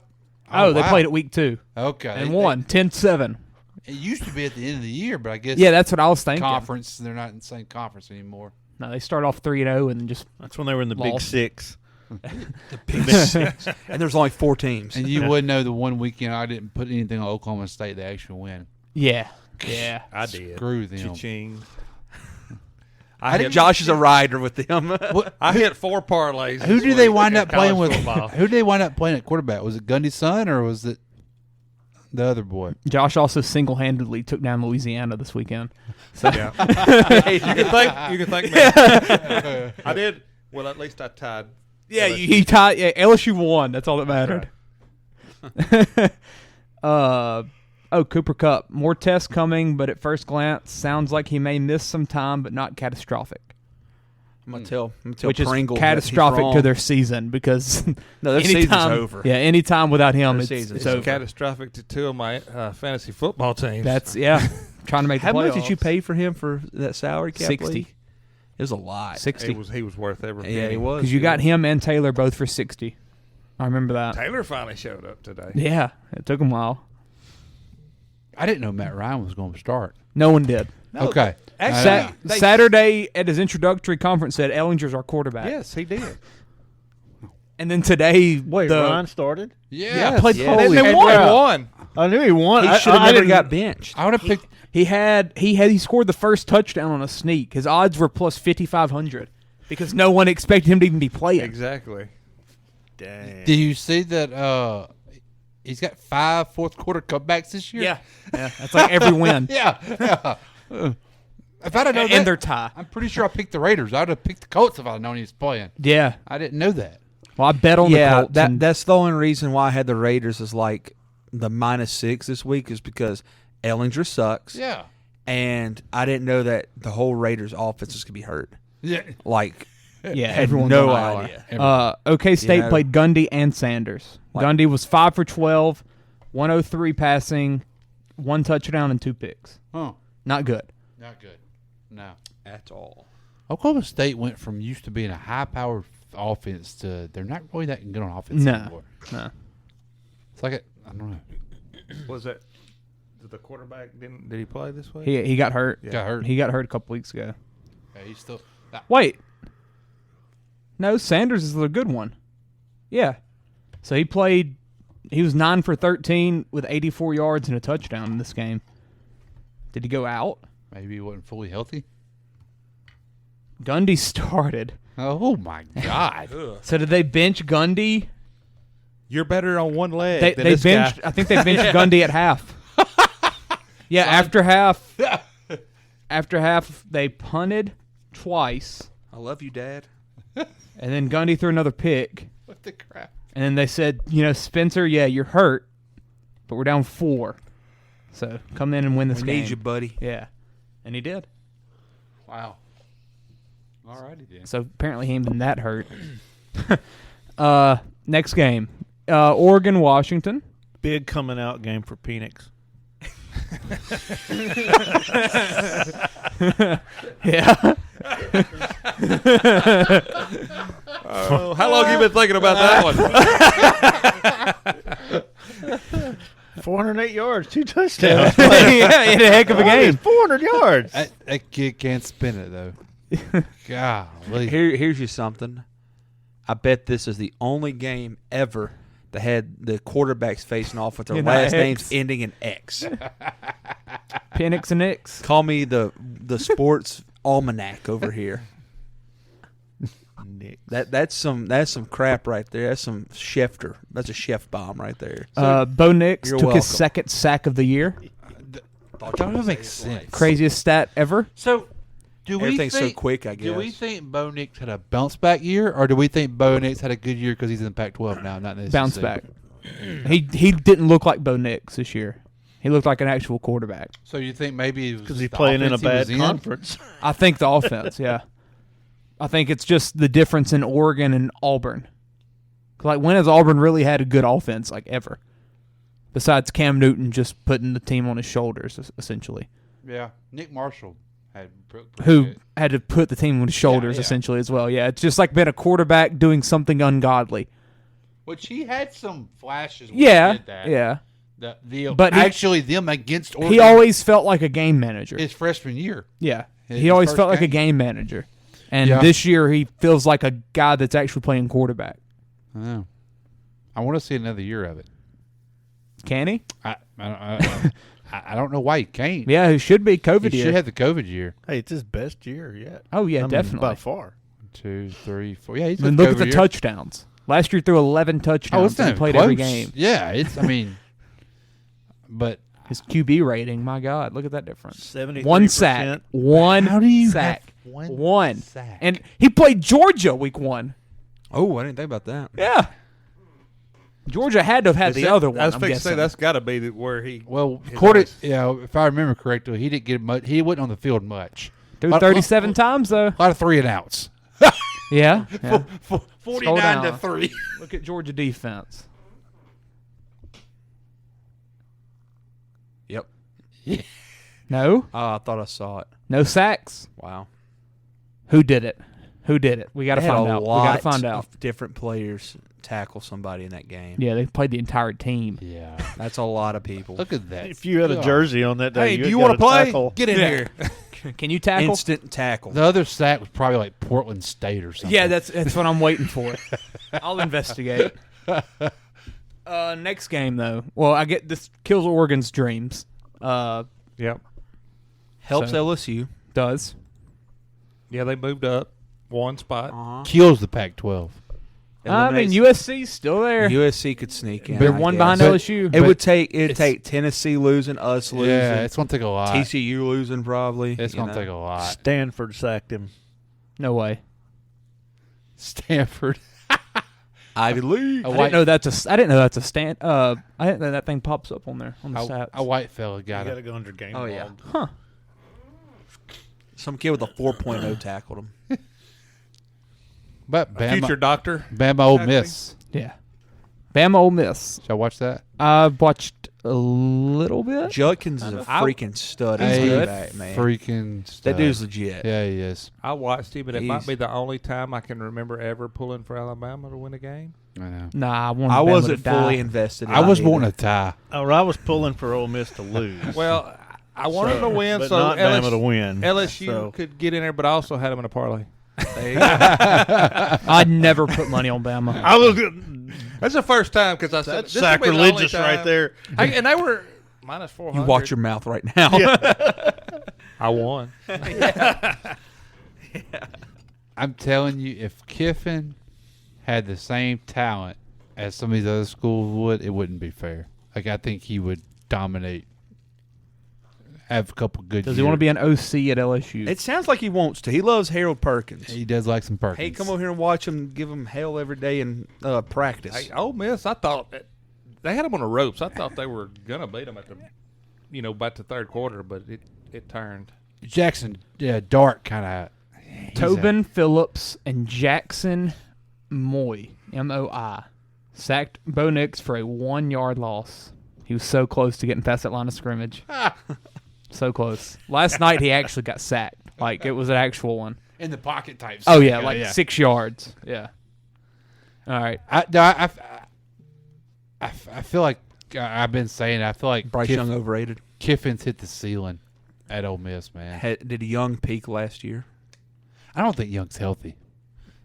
Oh, they wow. played it week 2 Okay. and won 10-7. It used to be at the end of the year, but I guess Yeah, that's what I was thinking. conference. They're not in the same conference anymore. No, they start off 3-0 and just That's when they were in the Big Lost. 6. Big 6. And there's only 4 teams. And you would know the one weekend I didn't put anything on Oklahoma State. They actually win. yeah. I did. Screw them. Cha-ching. Josh is a rider with them. I hit 4 parlays. Who this did they week wind in up playing college with? football. Who did they wind up playing at quarterback? Was it Gundy's son or was it the other boy? Josh also single-handedly took down Louisiana this weekend. So Yeah. You can thank me. I did. Well, at least I tied. yeah, LSU. he tied. Yeah, LSU won. That's all that mattered. Cooper Kupp. More tests coming, but at first glance, sounds like he may miss some time, but not catastrophic. I'm gonna tell Which is Pringle that catastrophic he's to wrong. their season because No, their season's over. Yeah, anytime without him, Their it's season's over. Catastrophic to 2 of my fantasy football teams. That's trying to make How the much did you playoffs. pay for him for that salary cap? 60. league? It was a lot. 60. He was worth every penny. Yeah, he was. Because you got him and Taylor both for 60. I remember that. Taylor finally showed up today. Yeah, it took him a while. I didn't know Matt Ryan was going to start. No one did. Okay. Saturday at his introductory conference said Ellinger's our quarterback. Yes, he did. And then today, Wait, the, Ryan started? Yeah. played yes. holy They crap. won. I knew he won. He should have I never didn't- got benched. I would have picked. He scored the first touchdown on a sneak. His odds were plus 5,500 because no one expected him to even be playing. Exactly. Dang. Do you see that? He's got 5 fourth quarter cutbacks this year. Yeah, that's like every win. Yeah. If I'd have known And that, their tie. I'm pretty sure I picked the Raiders. I'd have picked the Colts if I'd known he was playing. Yeah. I didn't know that. Well, I bet on the Yeah, Colts. and- that's the only reason why I had the Raiders as like the -6 this week is because Ellinger sucks. Yeah. And I didn't know that the whole Raiders offense was going to be hurt. Yeah. Like, yeah, had everyone's no on IR. idea. OK State You know? played Gundy and Sanders. Like- Gundy was 5 for 12, 103 passing, 1 touchdown and 2 picks. Huh. Not good. Not good. No. At all. Oklahoma State went from used to being a high-powered offense to they're not really that good on offense No. anymore. No. It's like I don't know. Was it the quarterback? Did he play this week? He got hurt. Got hurt. He got hurt a couple weeks ago. Yeah, he's still. Wait. No, Sanders is the good one. Yeah. So he was 9 for 13 with 84 yards and a touchdown in this game. Did he go out? Maybe he wasn't fully healthy. Gundy started. Oh my God! So did they bench Gundy You're better on one leg They than this benched. guy. I think they benched Gundy at half. Yeah, after half, they punted twice, I love you, Dad. and then Gundy threw another pick. What the crap? And then they said, Spencer, yeah, you're hurt, but we're down 4. So come in and win this We game. need you, buddy. Yeah, and he did. Wow. All righty then. So apparently he ain't been that hurt. Next game, Oregon, Washington. Big coming out game for Phoenix. Yeah. Oh, how long you been thinking about that one? 408 yards, 2 touchdowns. Yeah, he had a heck of a game. 400 yards. That kid can't spin it though. Golly. Here's you something. I bet this is the only game ever that had the quarterbacks facing off with their You know, last X. names ending in X. Penix and X. Call me the sports almanac over here. That's some crap right there. That's some Schefter. That's a chef bomb right there. Bo Nix You're took his welcome. second sack of the year. That doesn't make sense. Craziest stat ever. So, do we Everything's think, so quick, I Do we guess. think Bo Nix had a bounce back year, or do we think Bo Nix had a good year because he's in the Pac-12 now, not in the Bounce SEC? back. He didn't look like Bo Nix this year. He looked like an actual quarterback. So you think maybe Because he's playing in a bad conference. I think the offense, yeah. I think it's just the difference in Oregon and Auburn. Like, when has Auburn really had a good offense, like, ever? Besides Cam Newton just putting the team on his shoulders, essentially. Yeah, Nick Marshall had Who good. had to put the team on his shoulders, yeah. essentially, as well. Yeah, it's just like being a quarterback doing something ungodly. Which he had some flashes. When Yeah, he did that. yeah. But actually, them against Oregon. He always felt like a game manager. his freshman year. Yeah, His he always first felt like a game. game manager. And Yeah. this year, he feels like a guy that's actually playing quarterback. I know. I want to see another year of it. Can he? I don't know why he can't. Yeah, it should be COVID He year. should have the COVID year. Hey, it's his best year yet. Oh, yeah, I mean, definitely. by far. 2, 3, 4. Yeah, he's I mean, had look at COVID the year. touchdowns. Last year, threw 11 touchdowns. Oh, it's and not he played close. every game. Yeah, it's. I mean, but His QB rating, my God, look at that difference. 73%. 1 sack. One How do you sack. have one One. sack? And he played Georgia week 1. Oh, I didn't think about that. Yeah. Georgia had to have had the other one. I was I'm fixing to guessing. say that's got to be where he. well, his according, eyes- yeah, if I remember correctly, he didn't get much. He wasn't on the field much. Threw Lot- 37 times, though. A lot of 3 and outs. Yeah. yeah. 49 to down. 3. Look at Georgia defense. Yep. No. Oh, I thought I saw it. No sacks. Wow. Who did it? Who did it? We got to They had find a out. We lot got to find out. of different players tackle somebody in that game. Yeah, they played the entire team. Yeah. That's a lot of people. Look at that. If you had a God. jersey on that day, Hey, do you want to play? Get in here. Can you tackle? Instant tackle. The other sack was probably like Portland State or something. Yeah, that's what I'm waiting for. I'll investigate. Next game though. Well, I get this kills Oregon's dreams. Yep. Helps So- LSU. Does. Yeah, they moved up one spot. kills the Pac-12. I mean, Eliminates- USC's still there. USC could sneak in. They're I one guess. behind But- LSU. It would take it's- take Tennessee losing, us losing, Yeah, it's gonna take a lot. TCU losing probably. It's you gonna know. take a lot. Stanford sacked him. No way. Stanford. Ivy League. A I white, didn't know that's a stand. I didn't know that thing pops up on there on the stats. a white fella got You got it. to go under game Oh, yeah. log. Huh. Some kid with a 4.0 tackled him. But Bama, Future doctor. Bama Ole Exactly. Miss. Yeah. Bama Ole Miss. Should I watch that? I watched a little bit. Judkins is a freaking stud. He's A back, man. freaking stud. That dude's legit. Yeah, he is. I watched him, but it might He's- be the only time I can remember ever pulling for Alabama to win a game. I know. Nah, I wanted I Bama wasn't to die. fully invested. In I was it either. wanting a tie. Or I was pulling for Ole Miss to lose. Well, I wanted them to win, but so not Bama to win. LSU So- could get in there, but I also had them in a parlay. I'd never put money on Bama. I was. That's the first time because I said That's this will be the only sacrilegious right time. there. And they were minus 400. You watch your mouth right now. I won. I'm telling you, if Kiffin had the same talent as some of these other schools would, it wouldn't be fair. Like, I think he would dominate. Have a couple good. Does he want to be an OC at LSU? It sounds like he wants to. He loves Harold Perkins. He does like some Perkins. Hey, come over here and watch him give him hell every day in practice. Hey, Ole Miss, I thought they had him on the ropes. I thought they were gonna beat him at the, by the third quarter, but it turned. Jackson, Dart kind of. Tobin Phillips and Jackson Moy, MOI, sacked Bo Nix for a 1-yard loss. He was so close to getting past that line of scrimmage. So close. Last night he actually got sacked. Like, it was an actual one. In the pocket type. Oh, yeah, 6 yards. Yeah. All right. I feel like I've been saying, I feel like Bryce Young overrated. Kiffin's hit the ceiling at Ole Miss, man. Did Young peak last year? I don't think Young's healthy.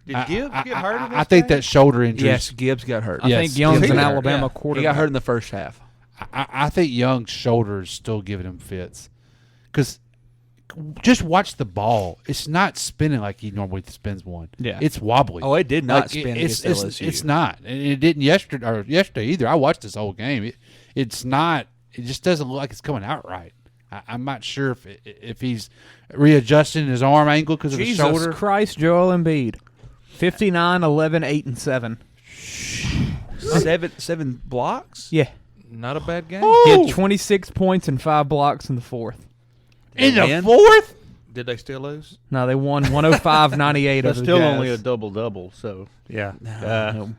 Did Gibbs get hurt in this I think game? that shoulder injury. Yes, Gibbs got hurt. I think Young's an Alabama quarterback. He got hurt in the first half. I think Young's shoulder is still giving him fits. Because just watch the ball. It's not spinning like he normally spins one. Yeah. It's wobbly. Oh, it did not spin against LSU. It's not. And it didn't yesterday either. I watched this whole game. It's not. It just doesn't look like it's coming out right. I'm not sure if he's readjusting his arm angle because of the shoulder. Jesus Christ, Joel Embiid. 59, 11, 8, and 7. Seven blocks? Yeah. Not a bad game. He had 26 points and 5 blocks in the fourth. In the fourth? Did they still lose? No, they won 105-98. That's over still the Jazz. only a double-double, so. Yeah.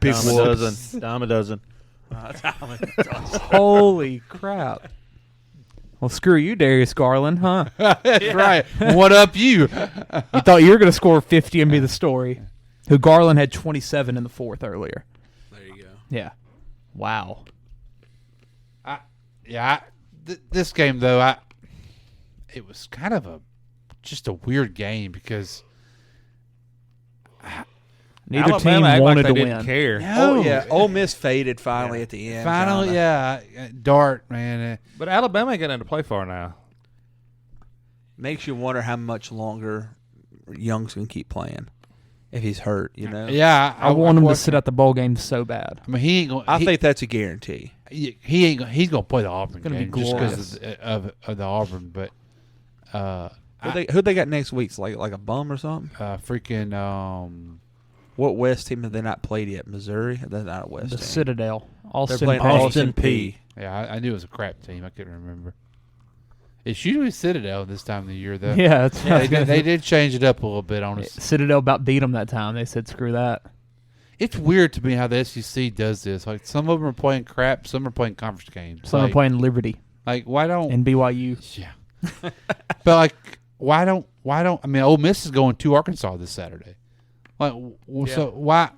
Big dime a dozen. Holy crap. Well, screw you, Darius Garland, huh? That's right. What up, you? You thought you were going to score 50 and be the story. Who Garland had 27 in the fourth earlier. There you go. Yeah. Wow. This game though, it was kind of just a weird game because neither Alabama team wanted like they to didn't win. care. Oh, yeah. Ole Miss faded finally at the end. Finally, kinda. Dart, man. But Alabama ain't getting to play for now. Makes you wonder how much longer Young's going to keep playing if he's hurt, Yeah, I want him to sit out the bowl game so bad. I mean, he ain't going. I think that's a guarantee. He ain't. He's going to play the Auburn gonna be game just glorious. because of the Auburn. But Who they got next week? It's like a bum or something? What West team have they not played yet? Missouri? That's not a West The team. Citadel. They're Austin playing Peay. Austin P. Yeah, I knew it was a crap team. I couldn't remember. It's usually Citadel this time of the year, though. Yeah, that's they did change it up a little bit on us. Citadel about beat them that time. They said, screw that. It's weird to me how the SEC does this. Like, some of them are playing crap, some are playing conference games. Some are playing Liberty Like, why don't and BYU. Yeah. But like, why don't? I mean, Ole Miss is going to Arkansas this Saturday. Like, so why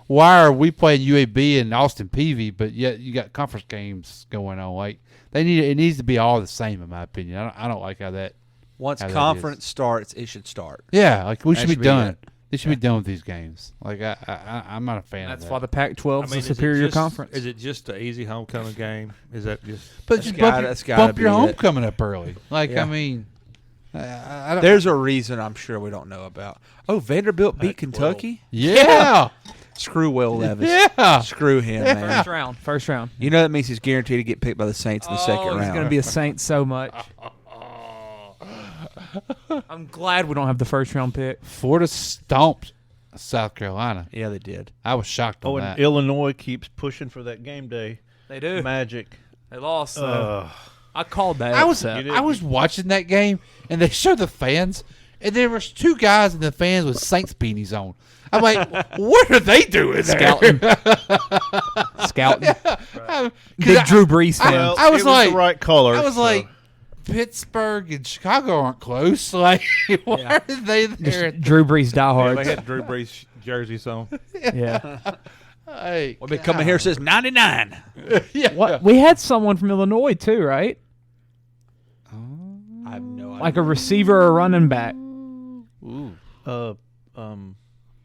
are we playing UAB and Austin Peay, but yet you got conference games going on? Like, it needs to be all the same, in my opinion. I don't like how that. Once how that conference starts, it should start. Yeah, like we should be done. it. They should be done with these games. Like, I'm not a fan That's of why that. the Pac-12 is I mean, a superior just, conference. Is it just an easy homecoming game? Is that just? But That's just gotta bump be your it. homecoming up early. Like, Yeah. I mean, I don't. There's a reason I'm sure we don't know about. Oh, Vanderbilt beat Kentucky? Yeah. Screw Will Levis. Yeah. Screw him, man. First round. You know that means he's guaranteed to get picked by the Saints in the second round. He's going to be a Saint so much. I'm glad we don't have the first round pick. Florida stomped South Carolina. Yeah, they did. I was shocked on Oh, and that. Illinois keeps pushing for that game day They do. magic. They lost. I called that. I was upset. watching that game, and they showed the fans, and there was two guys in the fans with Saints beanies on. I'm like, what are they doing there? Scouting. Big Drew Brees fan. Well, I was it like, the right color. I was so- like, Pittsburgh and Chicago aren't close. Like, why are they there? Just Drew Brees They diehards. had Drew Brees jerseys on. Yeah. Hey, We've been coming here since 99. yeah. What? We had someone from Illinois too, right? I have no idea. Like a receiver or running back.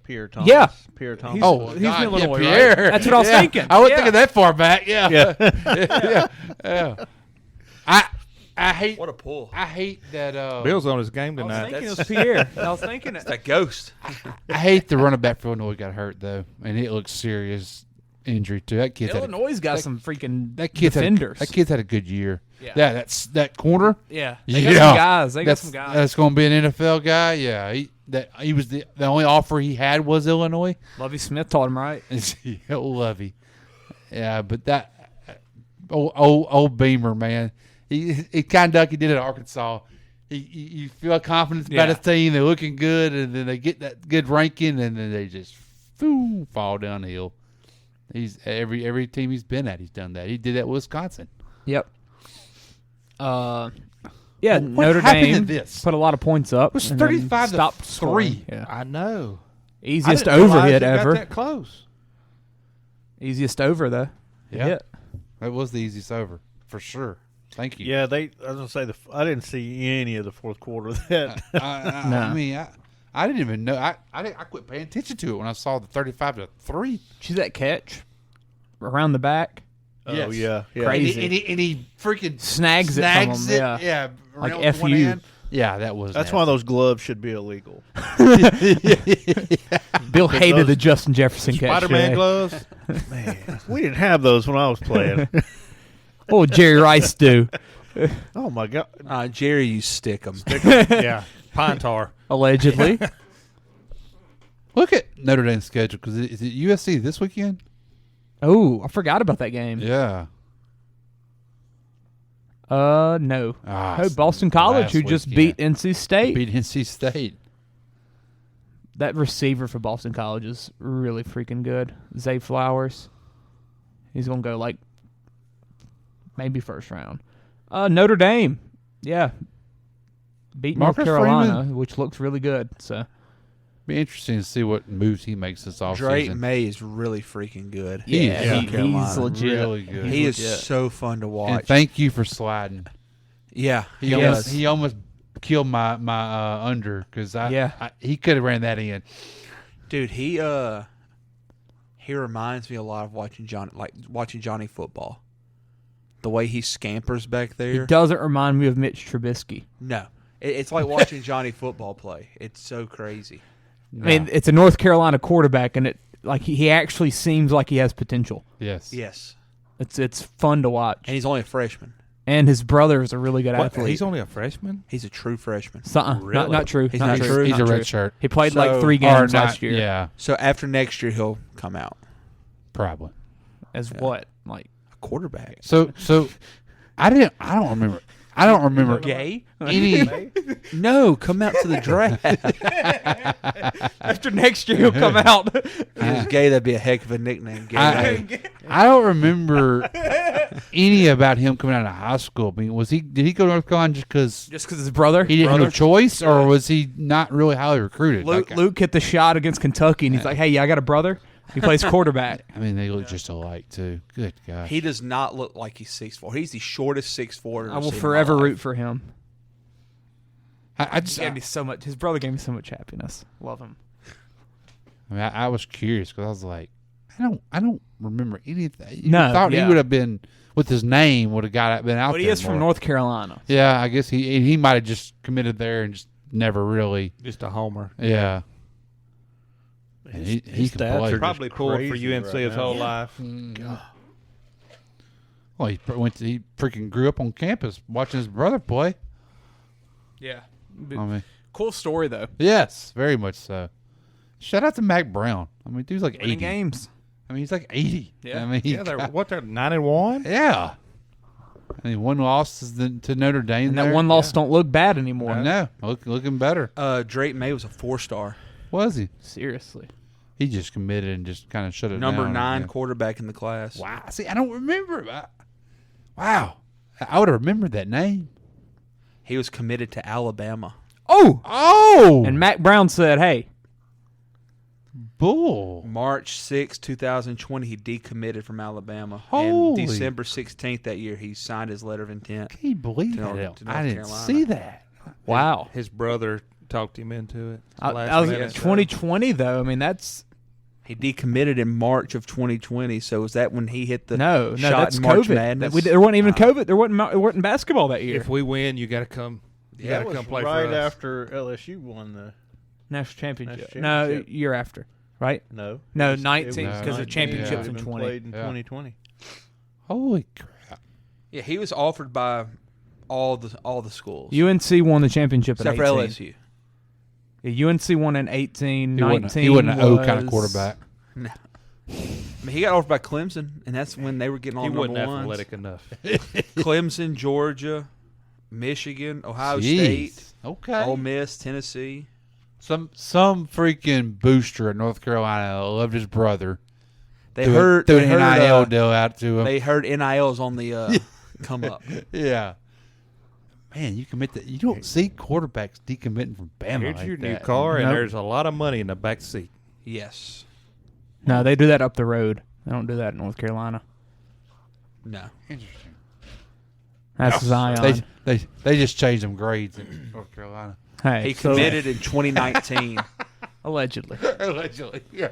Pierre Thomas. Yeah. Pierre Thomas. He's God, from Illinois, yeah, right? Pierre. That's what I was Yeah. thinking. I wasn't Yeah. thinking that far back. Yeah. Yeah. I hate. What a pull. I hate that. Bill's on his game I was tonight. thinking it was Pierre. I was thinking it. That ghost. I hate the running back for Illinois got hurt though, and it looks serious. injury too. That kid. Illinois got some freaking that kid defenders. That kid's had a good year. Yeah. That's that corner. Yeah, they got some guys. They got some guys. That's going to be an NFL guy. Yeah, he was the only offer he had was Illinois. Lovie Smith taught him right. Lovey. Yeah, but that old Beamer, man, he kind of like he did at Arkansas. You feel confidence about his team. They're looking good, and then they get that good ranking, and then they just fall downhill. He's every team he's been at, he's done that. He did that with Wisconsin. Yep. What Notre happened Dame to this? put a lot of points up. It was and then 35 to stopped 3. scoring. Yeah. I know. Easiest I didn't realize overhit it got ever. that close. Easiest over though. Yeah, that was the easiest over for sure. Thank you. Yeah, I was gonna say I didn't see any of the fourth quarter of that. I mean, I didn't even know. I quit paying attention to it when I saw the 35 to 3. See that catch around the back? Oh yeah, Crazy. And he freaking snags it from him. Yeah, like around F one you. hand. Yeah, that was. That's nasty. why those gloves should be illegal. Bill hated the Justin Jefferson catch. Spider-Man gloves. Man, we didn't have those when I was playing. What would Jerry Rice do? Oh my God, Jerry, you stick 'em. Yeah, pine tar. Allegedly. Look at Notre Dame's schedule because is it USC this weekend? Oh, I forgot about that game. Yeah. No. Boston College, who just beat NC State. Beat NC State. That receiver for Boston College is really freaking good. Zay Flowers. He's going to go like maybe first round. Notre Dame. Yeah. Beat North Carolina, which looks really good. So be interesting to see what moves he makes this offseason. Drake May is really freaking good. He's legit. Really good. He is so fun to watch. And thank you for sliding. Yeah, he almost killed my under because he could have ran that in. Dude, he reminds me a lot of watching Johnny Football. The way he scampers back there. He doesn't remind me of Mitch Trubisky. No, it's like watching Johnny Football play. It's so crazy. No. I mean, it's a North Carolina quarterback, and he actually seems like he has potential. Yes. It's fun to watch. And he's only a freshman. And his brother is a really good athlete. He's only a freshman? He's a true freshman. Really? Not true. He's not true. He's a red shirt. He played like 3 games last year. Yeah. So after next year, he'll come out. Probably. As what? Like a quarterback. So I don't remember gay? Any No, come out to the draft. After next year, he'll come out. If he was gay, that'd be a heck of a nickname. Gay. I don't remember any about him coming out of high school. I mean, did he go to North Carolina just because his brother? He didn't have a choice, or was he not really highly recruited? Luke hit the shot against Kentucky, and he's like, "Hey, I got a brother. He plays quarterback." I mean, they look just alike too. Good gosh. He does not look like he's 6'4". He's the shortest 6'4". I will forever root for him. I just gave me so much. His brother gave me so much happiness. Love him. I mean, I was curious because I was like, I don't remember anything. No, I thought he would have been with his name would have been out there. But he is more. from North Carolina. Yeah, I guess he might have just committed there and just never really just a homer. Yeah. And he can play. Probably pulled for UNC his whole life. God. Well, he freaking grew up on campus watching his brother play. Yeah. I mean, cool story though. Yes, very much so. Shout out to Mac Brown. I mean, dude's like 80 games. I mean, he's like 80. Yeah. I mean, they're 9-1. Yeah. I mean, one loss is to Notre Dame. And that one loss don't look bad anymore. No, looking better. Drake May was a 4-star. Was he? Seriously. He just committed and just kind of shut it down. Number 9 quarterback in the class. Wow. See, I don't remember. Wow. I would have remembered that name. He was committed to Alabama. Oh! And Mac Brown said, "Hey, bull." March 6, 2020, he decommitted from Alabama. Holy. And December 16th that year, he signed his letter of intent. Can you believe to that? North I didn't Carolina. see that. wow." His brother talked him into it. That was 2020 though. I mean, that's He decommitted in March of 2020. So was that when he hit the no, shot that's in March COVID. Madness? There wasn't even COVID. There wasn't basketball that year. If we win, you got to come. You got to come play right for us. after LSU won the National championship. National championship. No, year after. right? No, No, It was 19 was because of 19. championships It in would've been 20. played in Yeah. 2020. Holy crap! Yeah, he was offered by all the schools UNC won the championship except at for 18. LSU. Yeah, UNC won in 18. He 19 wasn't an O kind of was- quarterback. No. I mean, he got offered by Clemson, and that's when they were getting all He number wasn't ones. athletic enough. Clemson, Georgia, Michigan, Ohio Jeez. State, Okay. Ole Miss, Tennessee. Some freaking booster at North Carolina loved his brother. They threw heard an they heard, NIL deal out to him. They heard NILs on the come up. Yeah. Man, you commit that. You don't see quarterbacks decommitting from Bama Here's like your that. new car, and Nope. there's a lot of money in the back seat. Yes. No, they do that up the road. They don't do that in North Carolina. No. Interesting. That's Zion. They just changed them grades in North Carolina. Hey, He so- committed in 2019. allegedly. Allegedly, yeah.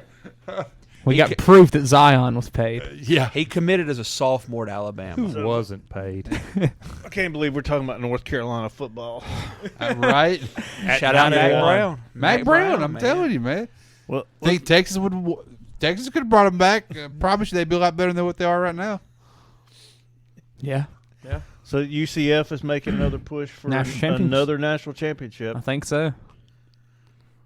We He got ca- proof that Zion was paid. Yeah. He committed as a sophomore to Alabama. Who wasn't paid? I can't believe we're talking about North Carolina football. Right? Shout out Mac 91. Brown. Mac Brown, I'm man. telling you, man. Well, Think Texas could have brought him back. Promise you they'd be a lot better than what they are right now. Yeah, so UCF is making another push for National championship. another national championship. I think so.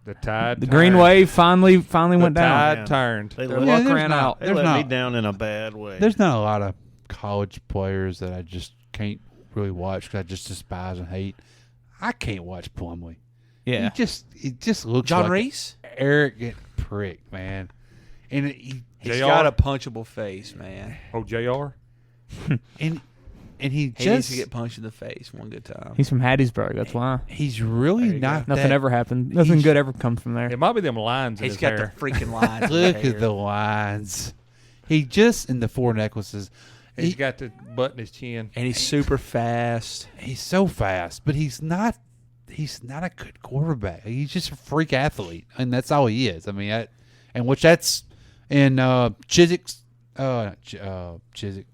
The tide. The Green Wave finally went The down. tide Man. turned. They Their let, luck there's ran not- out. they there's let me not- down in a bad way. There's not a lot of college players that I just can't really watch because I just despise and hate. I can't watch Plumlee. Yeah, He just looks John like Reese? an arrogant prick, man. And He's JR? got a punchable face, man. Oh, JR? he He needs just to get punched in the face one good time. he's from Hattiesburg. That's why. he's really not Nothing that, ever happened. Nothing he's- good ever comes from there. It might be them lines in He's his got hair. the freaking lines. in his Look hair. at the lines. He just in the four necklaces. He's got the butt in his chin. And he's super fast. He's so fast, but he's not a good quarterback. He's just a freak athlete, and that's all he is. I mean, that's in Chiswick's Chiswick.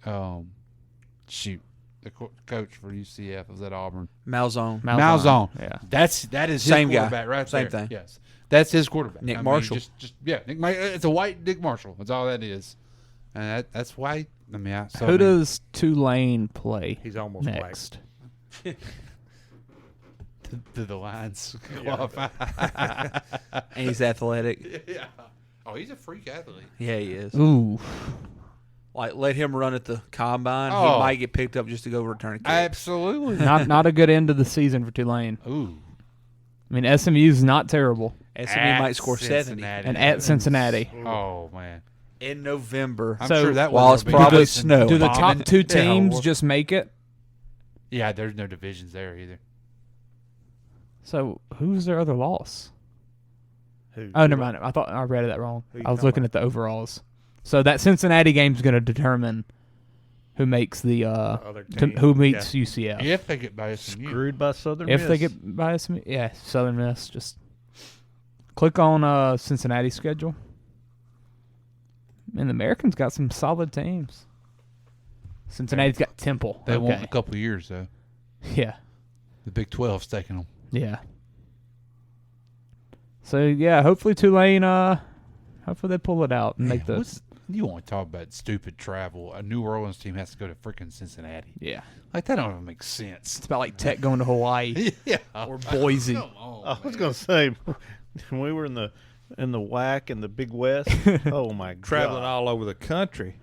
Shoot, the coach for UCF was at Auburn. Malzone. Malzahn. Yeah. That is Same his guy. quarterback right Same there. thing. Yes, that's his quarterback. Nick I mean, Marshall. Nick. It's a white Nick Marshall. That's all that is, and that's why. I mean, Who does Tulane play He's almost next? do the lines qualify? And he's athletic. Yeah. Oh, he's a freak athlete. Yeah, he is. Ooh, Like, let him run at the combine. Oh. He might get picked up just to go return a kick. Absolutely. not a good end of the season for Tulane. Ooh. I mean, SMU's not terrible, SMU might score 70 Cincinnati. and at Cincinnati. Oh man. in November. I'm So, sure that while was it's probably snow. Do the bombing. top two Yeah, teams well- just make it? Yeah, there's no divisions there either. So who's their other loss? Who- Oh, never mind. I thought I read that wrong. Who you I was talking looking at the overalls. So that Cincinnati game's going to determine who makes the other to, team. who meets UCF. If they get by SMU. Screwed by Southern If Miss. they get by SMU, yeah, Southern Miss. Just click on Cincinnati schedule. And the Americans got some solid teams. Cincinnati's got Temple. They won okay. a couple years though. Yeah, The Big 12's taking them. yeah. So yeah, hopefully Tulane. Hopefully they pull it out and make the. You want to talk about stupid travel? A New Orleans team has to go to freaking Cincinnati. Yeah, Like that don't even make sense. it's about like Tech going to Hawaii Yeah. or Boise. Come on, I was man. gonna say when we were in the WAC in the Big West. Oh my god! Traveling all over the country.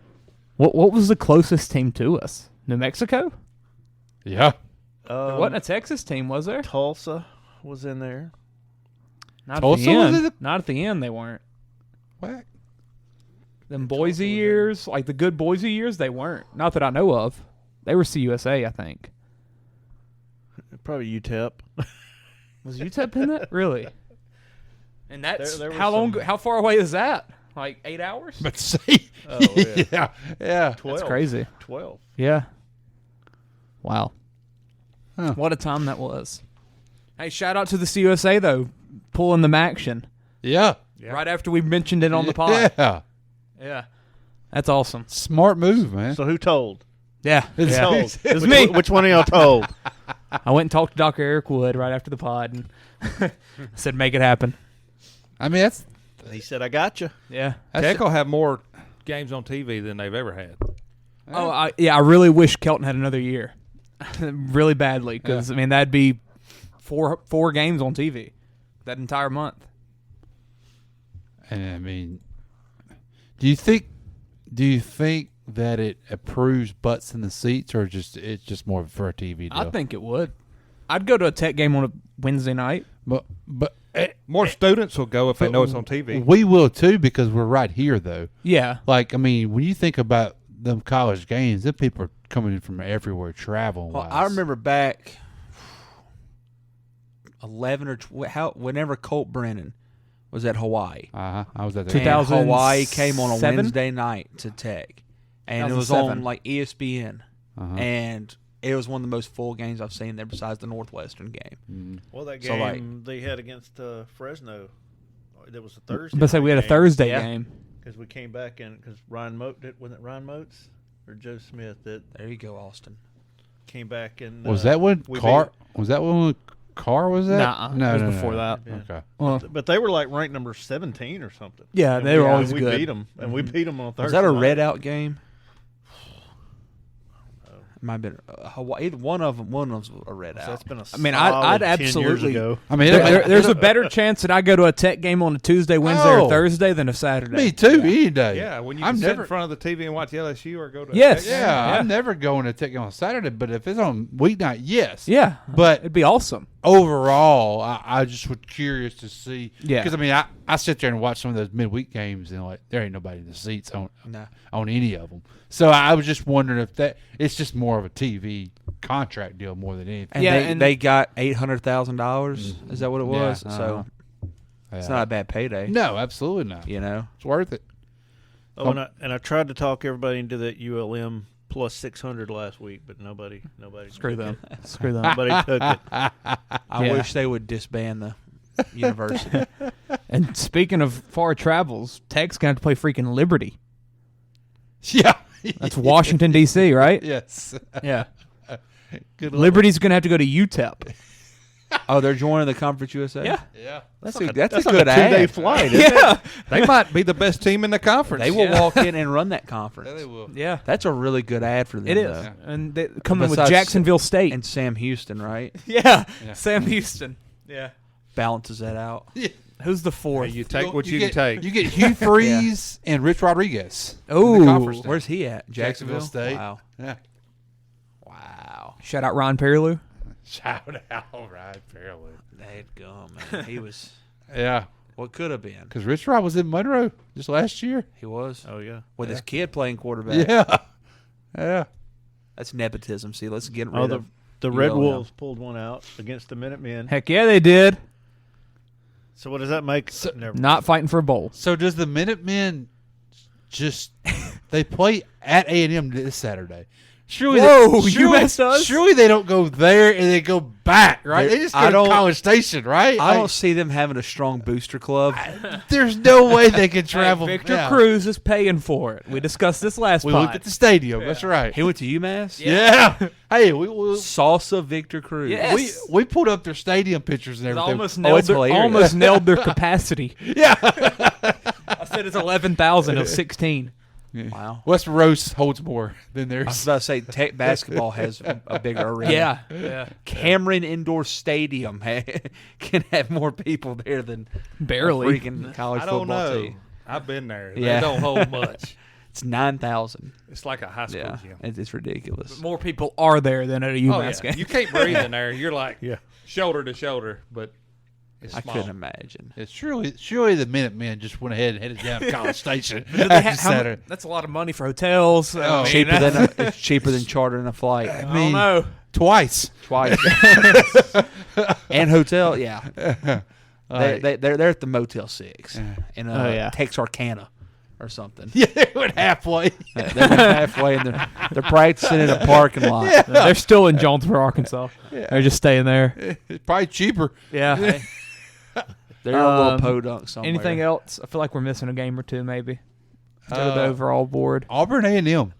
What was the closest team to us? New Mexico? Yeah. There wasn't a Texas team, was there? Tulsa was in there. Not Tulsa at the was end. in the- Not at the end. They weren't. Whack. Them Boise years, like the good Boise years, they weren't. Not that I know of. They were CUSA, I think. Probably UTEP. Was UTEP in it? Really? And that's There was how long? some- How far away is that? Like 8 hours? But see. Oh, yeah. yeah. Yeah. 12. That's crazy. 12. Yeah. Wow. Huh. What a time that was. Hey, shout out to the CUSA though, pulling them action Yeah. right after we mentioned it on the pod. Yeah. Yeah. That's awesome. Smart move, man. So who told? Yeah. Who yeah. told? It was me. Which one of y'all told? I went and talked to Dr. Eric Wood right after the pod and said, make it happen. I mean, He said, "I got you." Yeah. Tech will have more games on TV than they've ever had. Oh, I really wish Kelton had another year, really badly, because I mean that'd be four games on TV that entire month. And I mean, do you think that it improves butts in the seats, or it's just more for a TV deal? I think it would. I'd go to a Tech game on a Wednesday night. But more students will go if they know it's on TV. We will too, because we're right here, though. Yeah. Like, I mean, when you think about them college games, them people are coming in from everywhere, traveling. Well, I remember back 11 or whenever Colt Brennan was at Hawaii. I was at the 2007? Hawaii came on a Wednesday night to Tech, and it was 2007. on like ESPN, and it was one of the most full games I've seen there, besides the Northwestern game. Well, that So, game they had against Fresno, it was a Thursday. But say we had a game. Thursday game. Because we came back and because Ryan Moat wasn't it Ryan Moats or Joe Smith that There you go, Austin. came back and Was that when we Carr? Was that when Carr was that? Nah, no, it was before that. Yeah. Okay. Well, But they were like ranked number 17 or something. Yeah, And they were we- always we good. beat them, and we beat them on Thursday. Was that a night. red out game? Might have been Hawaii. Either one of them was a red So out. that's been a I mean, solid I'd 10 years absolutely. ago. I mean, There's a better chance that I go to a Tech game on a Tuesday, Wednesday, Oh. or Thursday than a Saturday. me too, any day. Yeah, when you I'm can sit never. in front of the TV and watch LSU or go to Yes. Yeah, I'm never going to take it on Saturday, but if it's on weeknight, yes. Yeah, But it'd be awesome. overall, I just was curious to see. Yeah. Because I mean, I sit there and watch some of those midweek games, and like there ain't nobody in the seats on any of them. So I was just wondering if it's just more of a TV contract deal more than anything. And Yeah, they got $800,000. Is that what it was? Yeah, So it's not a bad payday. No, absolutely not. You know, It's worth it. Oh, and I tried to talk everybody into that ULM plus 600 last week, but nobody. Screw them. Screw them. Nobody took it. I Yeah. wish they would disband the university. And speaking of far travels, Tech's gonna have to play freaking Liberty. Yeah. That's Washington D.C., right? Yes. Yeah. Good luck. Liberty's gonna have to go to UTEP. Oh, they're joining the Conference USA. Yeah. Yeah. that's like a good a 2-day ad. flight. Yeah. They might be the best team in the conference. They will walk in and run that conference. Yeah, they will. Yeah. That's a really good ad for them. It is. though. And they coming with Besides Jacksonville State. And Sam Houston, right? yeah. Sam Houston. Yeah. Balances that out. Who's the fourth? You take what you get, can take. You get Hugh Freeze and Rich Rodriguez. Ooh. in the conference now. Where's he at? Jacksonville State. Wow. Yeah. Wow. Shout out Ron Perilou. Shout out, right, fairly. Dadgum, man. He was Yeah, what could have been. because Rich Rod was in Monroe just last year. He was. Oh yeah. With his kid playing quarterback. Yeah, yeah. That's nepotism. See, let's get rid Oh, of the Red ULM. Wolves pulled one out against the Minutemen. Heck yeah, they did. So what does that make? Never Not fighting for a bowl. So does the Minutemen just they play at A&M this Saturday? Surely, Whoa, surely, UMass does? surely they don't go there and they go back, right? They- They just I go to don't- College Station, right? I don't see them having a strong booster club. There's no way they can travel. Victor yeah. Cruz is paying for it. We discussed this last We pod. looked at the stadium. That's right. He went to UMass. Yeah. Hey, we Salsa Victor Cruz. Yes. we pulled up their stadium pictures and They everything. almost Oh, nailed, it's their, hilarious. almost nailed their capacity. Yeah. I said it's 11,000. It was 16. Wow. West Rose holds more than I was theirs. about to say Tech basketball has a bigger arena. Yeah. Yeah. Cameron Indoor Stadium can have more people there than Barely. a freaking college I don't football know. team. I've been there. Yeah. They don't hold much. It's 9,000. It's like a high school Yeah, gym. it's ridiculous. More people are there than at a Oh, UMass yeah. game. You can't breathe in there. You're like Yeah. shoulder to shoulder, but it's I small. couldn't imagine. It's surely the Minutemen just went ahead and headed down to College Station. Do they Just how mu- Saturday. that's a lot of money for hotels. I mean, Cheaper that's- than it's cheaper than chartering a flight. I don't know. Twice. Twice. And hotel, yeah. They're at the Motel 6 in Oh, yeah. Texarkana or something. Yeah, they went halfway. They're halfway and they're practicing in a parking lot. They're still in Jonesboro, Arkansas. They're just staying there. It's probably cheaper. Yeah. They're a little podunk somewhere. Anything else? I feel like we're missing a game or two, maybe. Go to the overall board. Auburn A&M.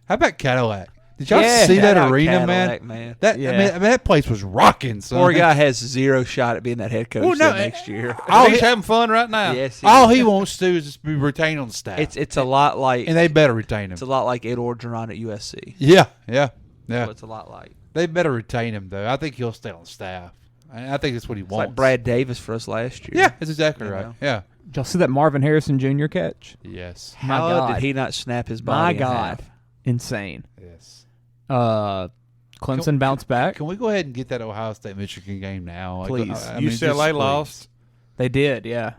How about Cadillac? Did y'all see that arena, Cadillac, man? man. I mean, that place was rocking. Son. Poor guy has zero shot at being that head coach next year. He's having fun right now. Yes, all he wants to do is just be retained on the staff. It's a lot like, and they better retain him. It's a lot like Ed Orgeron at USC. Yeah. So it's a lot like. They better retain him though. I think he'll stay on staff. I think that's what he wants. Like Brad Davis for us last year. Yeah, that's exactly right. Know? Yeah. Did y'all see that Marvin Harrison Jr. catch? Yes. My How God. did he not snap his My body? God. Insane. Yes. Clemson bounced back. Can we go ahead and get that Ohio State Michigan game now? Please. UCLA lost. They did, yeah.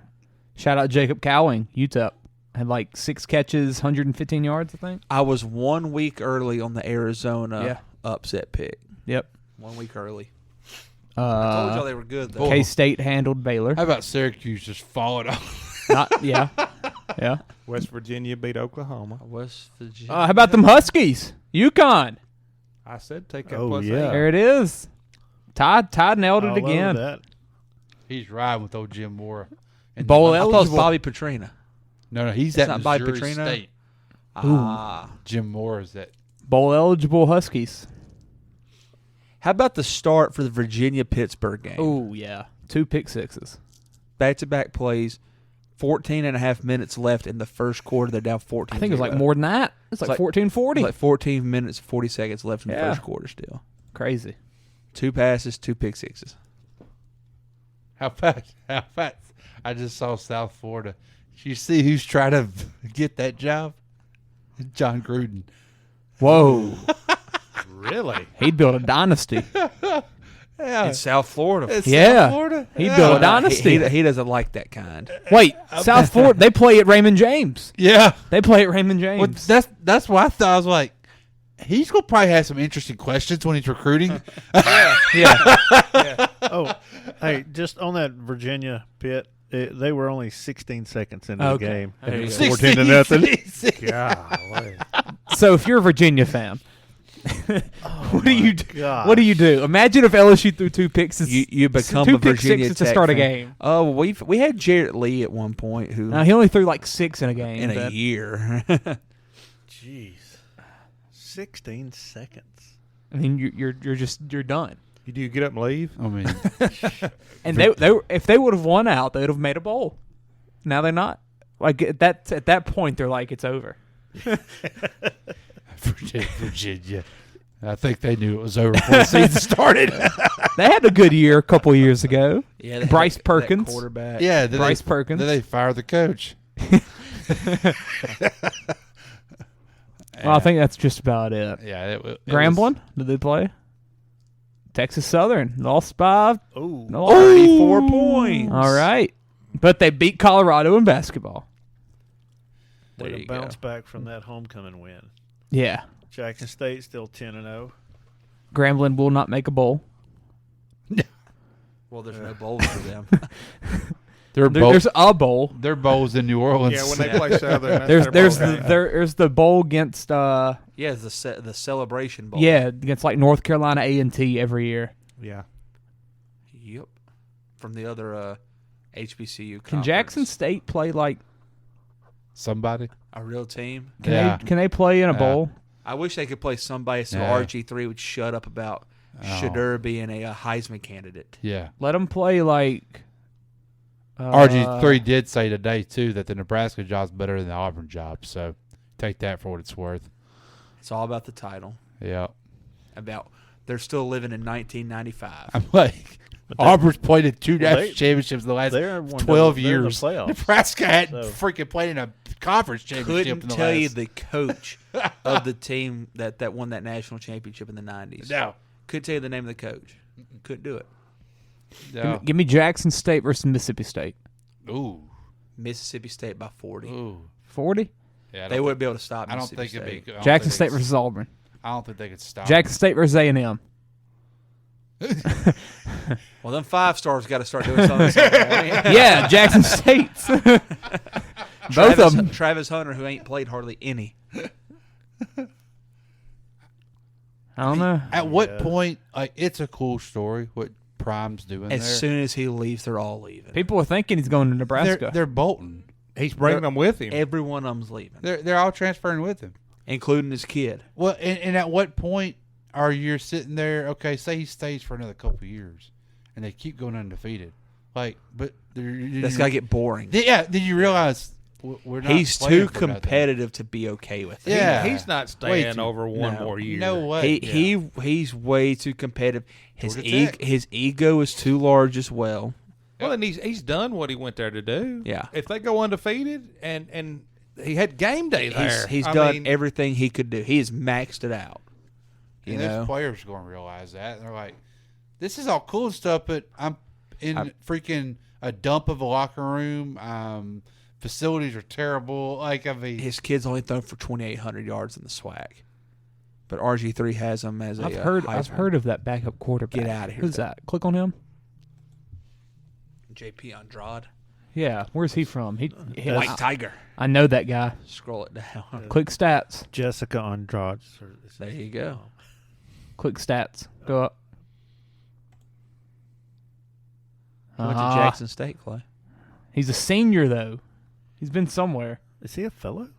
Shout out Jacob Cowling, UTEP. Had like 6 catches, 115 yards, I think. I was 1 week early on the Arizona upset pick. Yep. 1 week early. I told y'all they were good, though. K-State handled Baylor. How about Syracuse just falling off? Yeah. West Virginia beat Oklahoma. West Virginia. How about them Huskies? UConn. I said take that plus 8. There it is. Todd nailed it again. That. He's riding with old Jim Moore. And Bowl I thought it was eligible. Bobby Petrina. No, he's It's at not Bobby Missouri Petrino? State. Ah. Jim Moore is that. Bowl eligible Huskies. How about the start for the Virginia-Pittsburgh game? Oh, yeah. 2 pick sixes. Back-to-back plays. 14 and a half minutes left in the first quarter. They're down 14. I think it was like more than that. It's like 14-40. Like 14 minutes, 40 seconds left in the first quarter still. Crazy. 2 passes, 2 pick sixes. How fast? I just saw South Florida. Did you see who's trying to get that job? John Gruden. Whoa. Really? He'd build a dynasty. Yeah. In South Florida. Yeah. South Florida? He'd build a dynasty. He doesn't like that kind. Wait, South Florida, they play at Raymond James. Yeah. They play at Raymond James. Well, that's why I thought. I was like, he's going to probably have some interesting questions when he's recruiting. Yeah. Oh, hey, just on that Virginia pit, they were only 16 seconds into the game. And it was 14 to nothing. Golly. So if you're a Virginia fan, what do you do? gosh. What do you do? Imagine if LSU threw 2 picks. You become two a pick Virginia sixes to Tech start a fan. game. Oh, we had Jarrett Lee at one point who Now he only threw like 6 in a game. in a but- year. Jeez. 16 seconds. I mean, you're done. You do get up and leave? I mean, And they if they would have won out, they would have made a bowl. Now they're not. Like at that point, they're like, it's over. Virginia. I think they knew it was over before the season started. They had a good year a couple years ago. Yeah, they Bryce had that Perkins. quarterback. Yeah, Bryce Perkins. Then they fired the coach. Well, I think that's just about it. Yeah, it Grambling, did they play? Texas Southern lost by Oh, 34 points. All right, but they beat Colorado in basketball. There way to you go. bounce back from that homecoming win. Yeah, Jackson State still 10-0. Grambling will not make a bowl. Well, there's no bowls for them. There's a bowl. Their bowls in New Orleans. Yeah, when they play Southern. There's the bowl against Yeah, the Celebration Bowl. against like North Carolina A&T every year. Yeah. Yep. From the other HBCU Can Jackson State play like Somebody. a real team? Can they play in a bowl? I wish they could play somebody so Yeah. RG3 would shut up about Shadur being a Heisman candidate. Yeah. Let them play like RG3 did say today, too, that the Nebraska job's better than the Auburn job. So take that for what it's worth. It's all about the title. Yeah. About they're still living in 1995. I'm like, Auburn's played in 2 Well, national championships in the last they're one 12 they're in the years. playoffs. Nebraska hadn't So- freaking played in a conference championship Couldn't in the tell last. you the coach of the team that won that national championship in the 90s. No. Couldn't tell you the name of the coach. Couldn't do it. No. give me Jackson State versus Mississippi State. Ooh. Mississippi State by 40. Ooh. 40. Yeah, They wouldn't be able to stop I don't Mississippi think it'd State. be. Jackson State versus Auburn. I don't think they could stop. Jackson State versus A&M. Well, them 5 stars got to start doing something. Yeah, Jackson State's. Both of them. Travis Hunter, who ain't played hardly any. I don't know. At what point? Like, it's a cool story. What Prime's doing As there. soon as he leaves, they're all leaving. People are thinking he's going to Nebraska. They're bolting. He's bringing them with him. Every one of them's leaving. They're all transferring with him. including his kid. Well, and at what point are you sitting there? Okay, say he stays for another couple of years, and they keep going undefeated. Like, but That's gotta get boring. Yeah. Did you realize we're not? He's playing too for nothing? competitive to be okay with it. Yeah, he's not staying over one more year. No way. He's way too competitive. His Georgia Tech. his ego is too large as well. Well, and he's done what he went there to do. Yeah. If they go undefeated, and he had game day there, He's I done mean, everything he could do. He has maxed it out. You And know, those players are going to realize that. And they're like, this is all cool stuff, but I'm in freaking a dump of a locker room. Facilities are terrible. Like, I mean, his kid's only thrown for 2,800 yards in the SWAC, but RG3 has him as a. I've Heisman. heard of that backup quarterback. Get out of here. Who's that? Click on him. JP Andrade, Yeah, where's he from? White Tiger. I know that guy. Scroll it down. Click stats. Jessica Andrade. There you go. Click stats. Go up. He went to Jackson State, Clay. He's a senior though. He's been somewhere. Is he a fellow?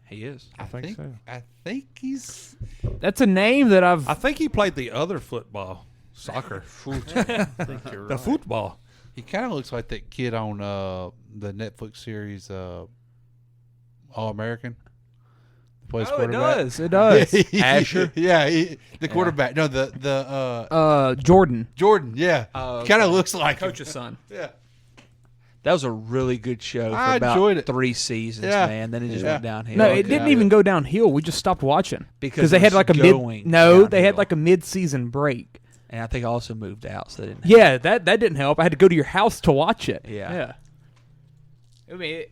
He is. I think so. I think he's. That's a name that I think he played the other football, soccer, I think you're the right. football. He kind of looks like that kid on the Netflix series All American. Plays quarterback. It does. Asher? Yeah, the quarterback. No, the Jordan. Jordan. Yeah, kind of looks like him. Coach's son. Yeah. That was a really good show for I about enjoyed it. 3 seasons, Yeah. man. Then it just went downhill. No, it didn't even go downhill. We just stopped watching Because they it had was like a going they had downhill. like a mid-season break. And I think I also moved out, so they didn't. Yeah, that didn't help. I had to go to your house to watch it. Yeah. I mean,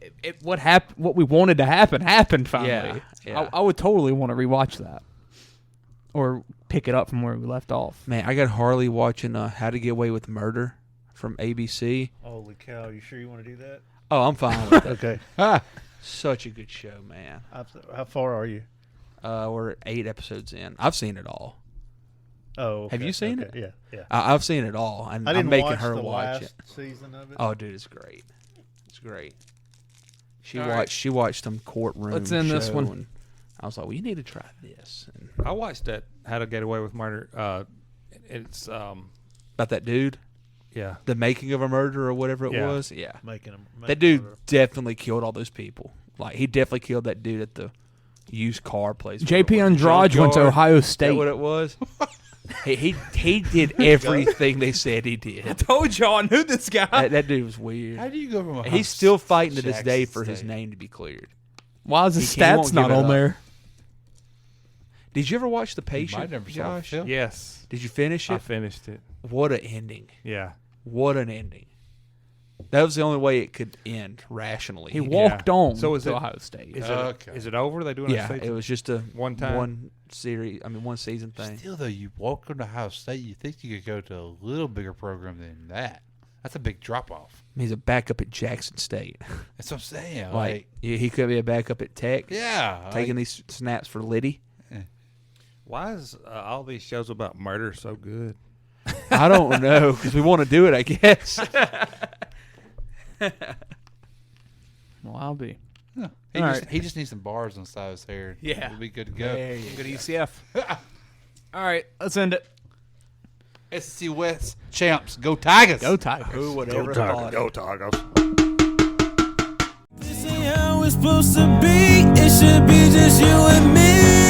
what we wanted to happen happened finally. Yeah. I would totally want to rewatch that, or pick it up from where we left off. Man, I got Harley watching How to Get Away with Murder from ABC. Holy cow! You sure you want to do that? Oh, I'm fine with it. Okay. Such a good show, man. How far are you? We're 8 episodes in. I've seen it all. Oh, okay. Have you seen Okay. it? Yeah. I've seen it all. And I didn't I'm making watch her the watch last it. season of it. Oh, dude, it's great. It's great. She All watched. right. She watched some courtroom. Let's end this show, one. And I was like, "Well, you need to try this." And I watched that How to Get Away with Murder. It's about that dude, yeah, the making of a murder or whatever it Yeah. was. Yeah, Making that dude definitely killed all those people. Like he definitely killed that dude at the used car place. JP Andrade went to Ohio State. Is that what it was? he did everything they said he did. I told y'all I knew this guy. That dude was weird. How do you go from Ohio He's still fighting to this Jackson day for his State? name to be cleared. Why is his He won't stats not give it on up. there? Did you ever watch The Might Patient, never saw the Josh? film. yes, Did you finish I it? finished it. What an ending. Yeah, What an ending. That was the only way it could end rationally. He walked on So is to it- Ohio State. Is it over? They doing Yeah, a season? it was just a One time? one series. I mean, one season thing. Still, though, you walk into Ohio State, you think you could go to a little bigger program than that. That's a big drop off. He's a backup at Jackson State. That's what I'm saying. Like he could be a backup at Tech. yeah, taking these snaps for Liddy. Why is all these shows about murder so good? I don't know because we want to do it. I guess. Well, I'll be. He just needs some bars on the side of his hair. Yeah. He'll be good to go. Good UCF. All right, let's end it. SEC West champs. Go Tigers. Go Tigers. Who would ever thought? Go Tigers. This ain't how it's supposed to be. It should be just you and me.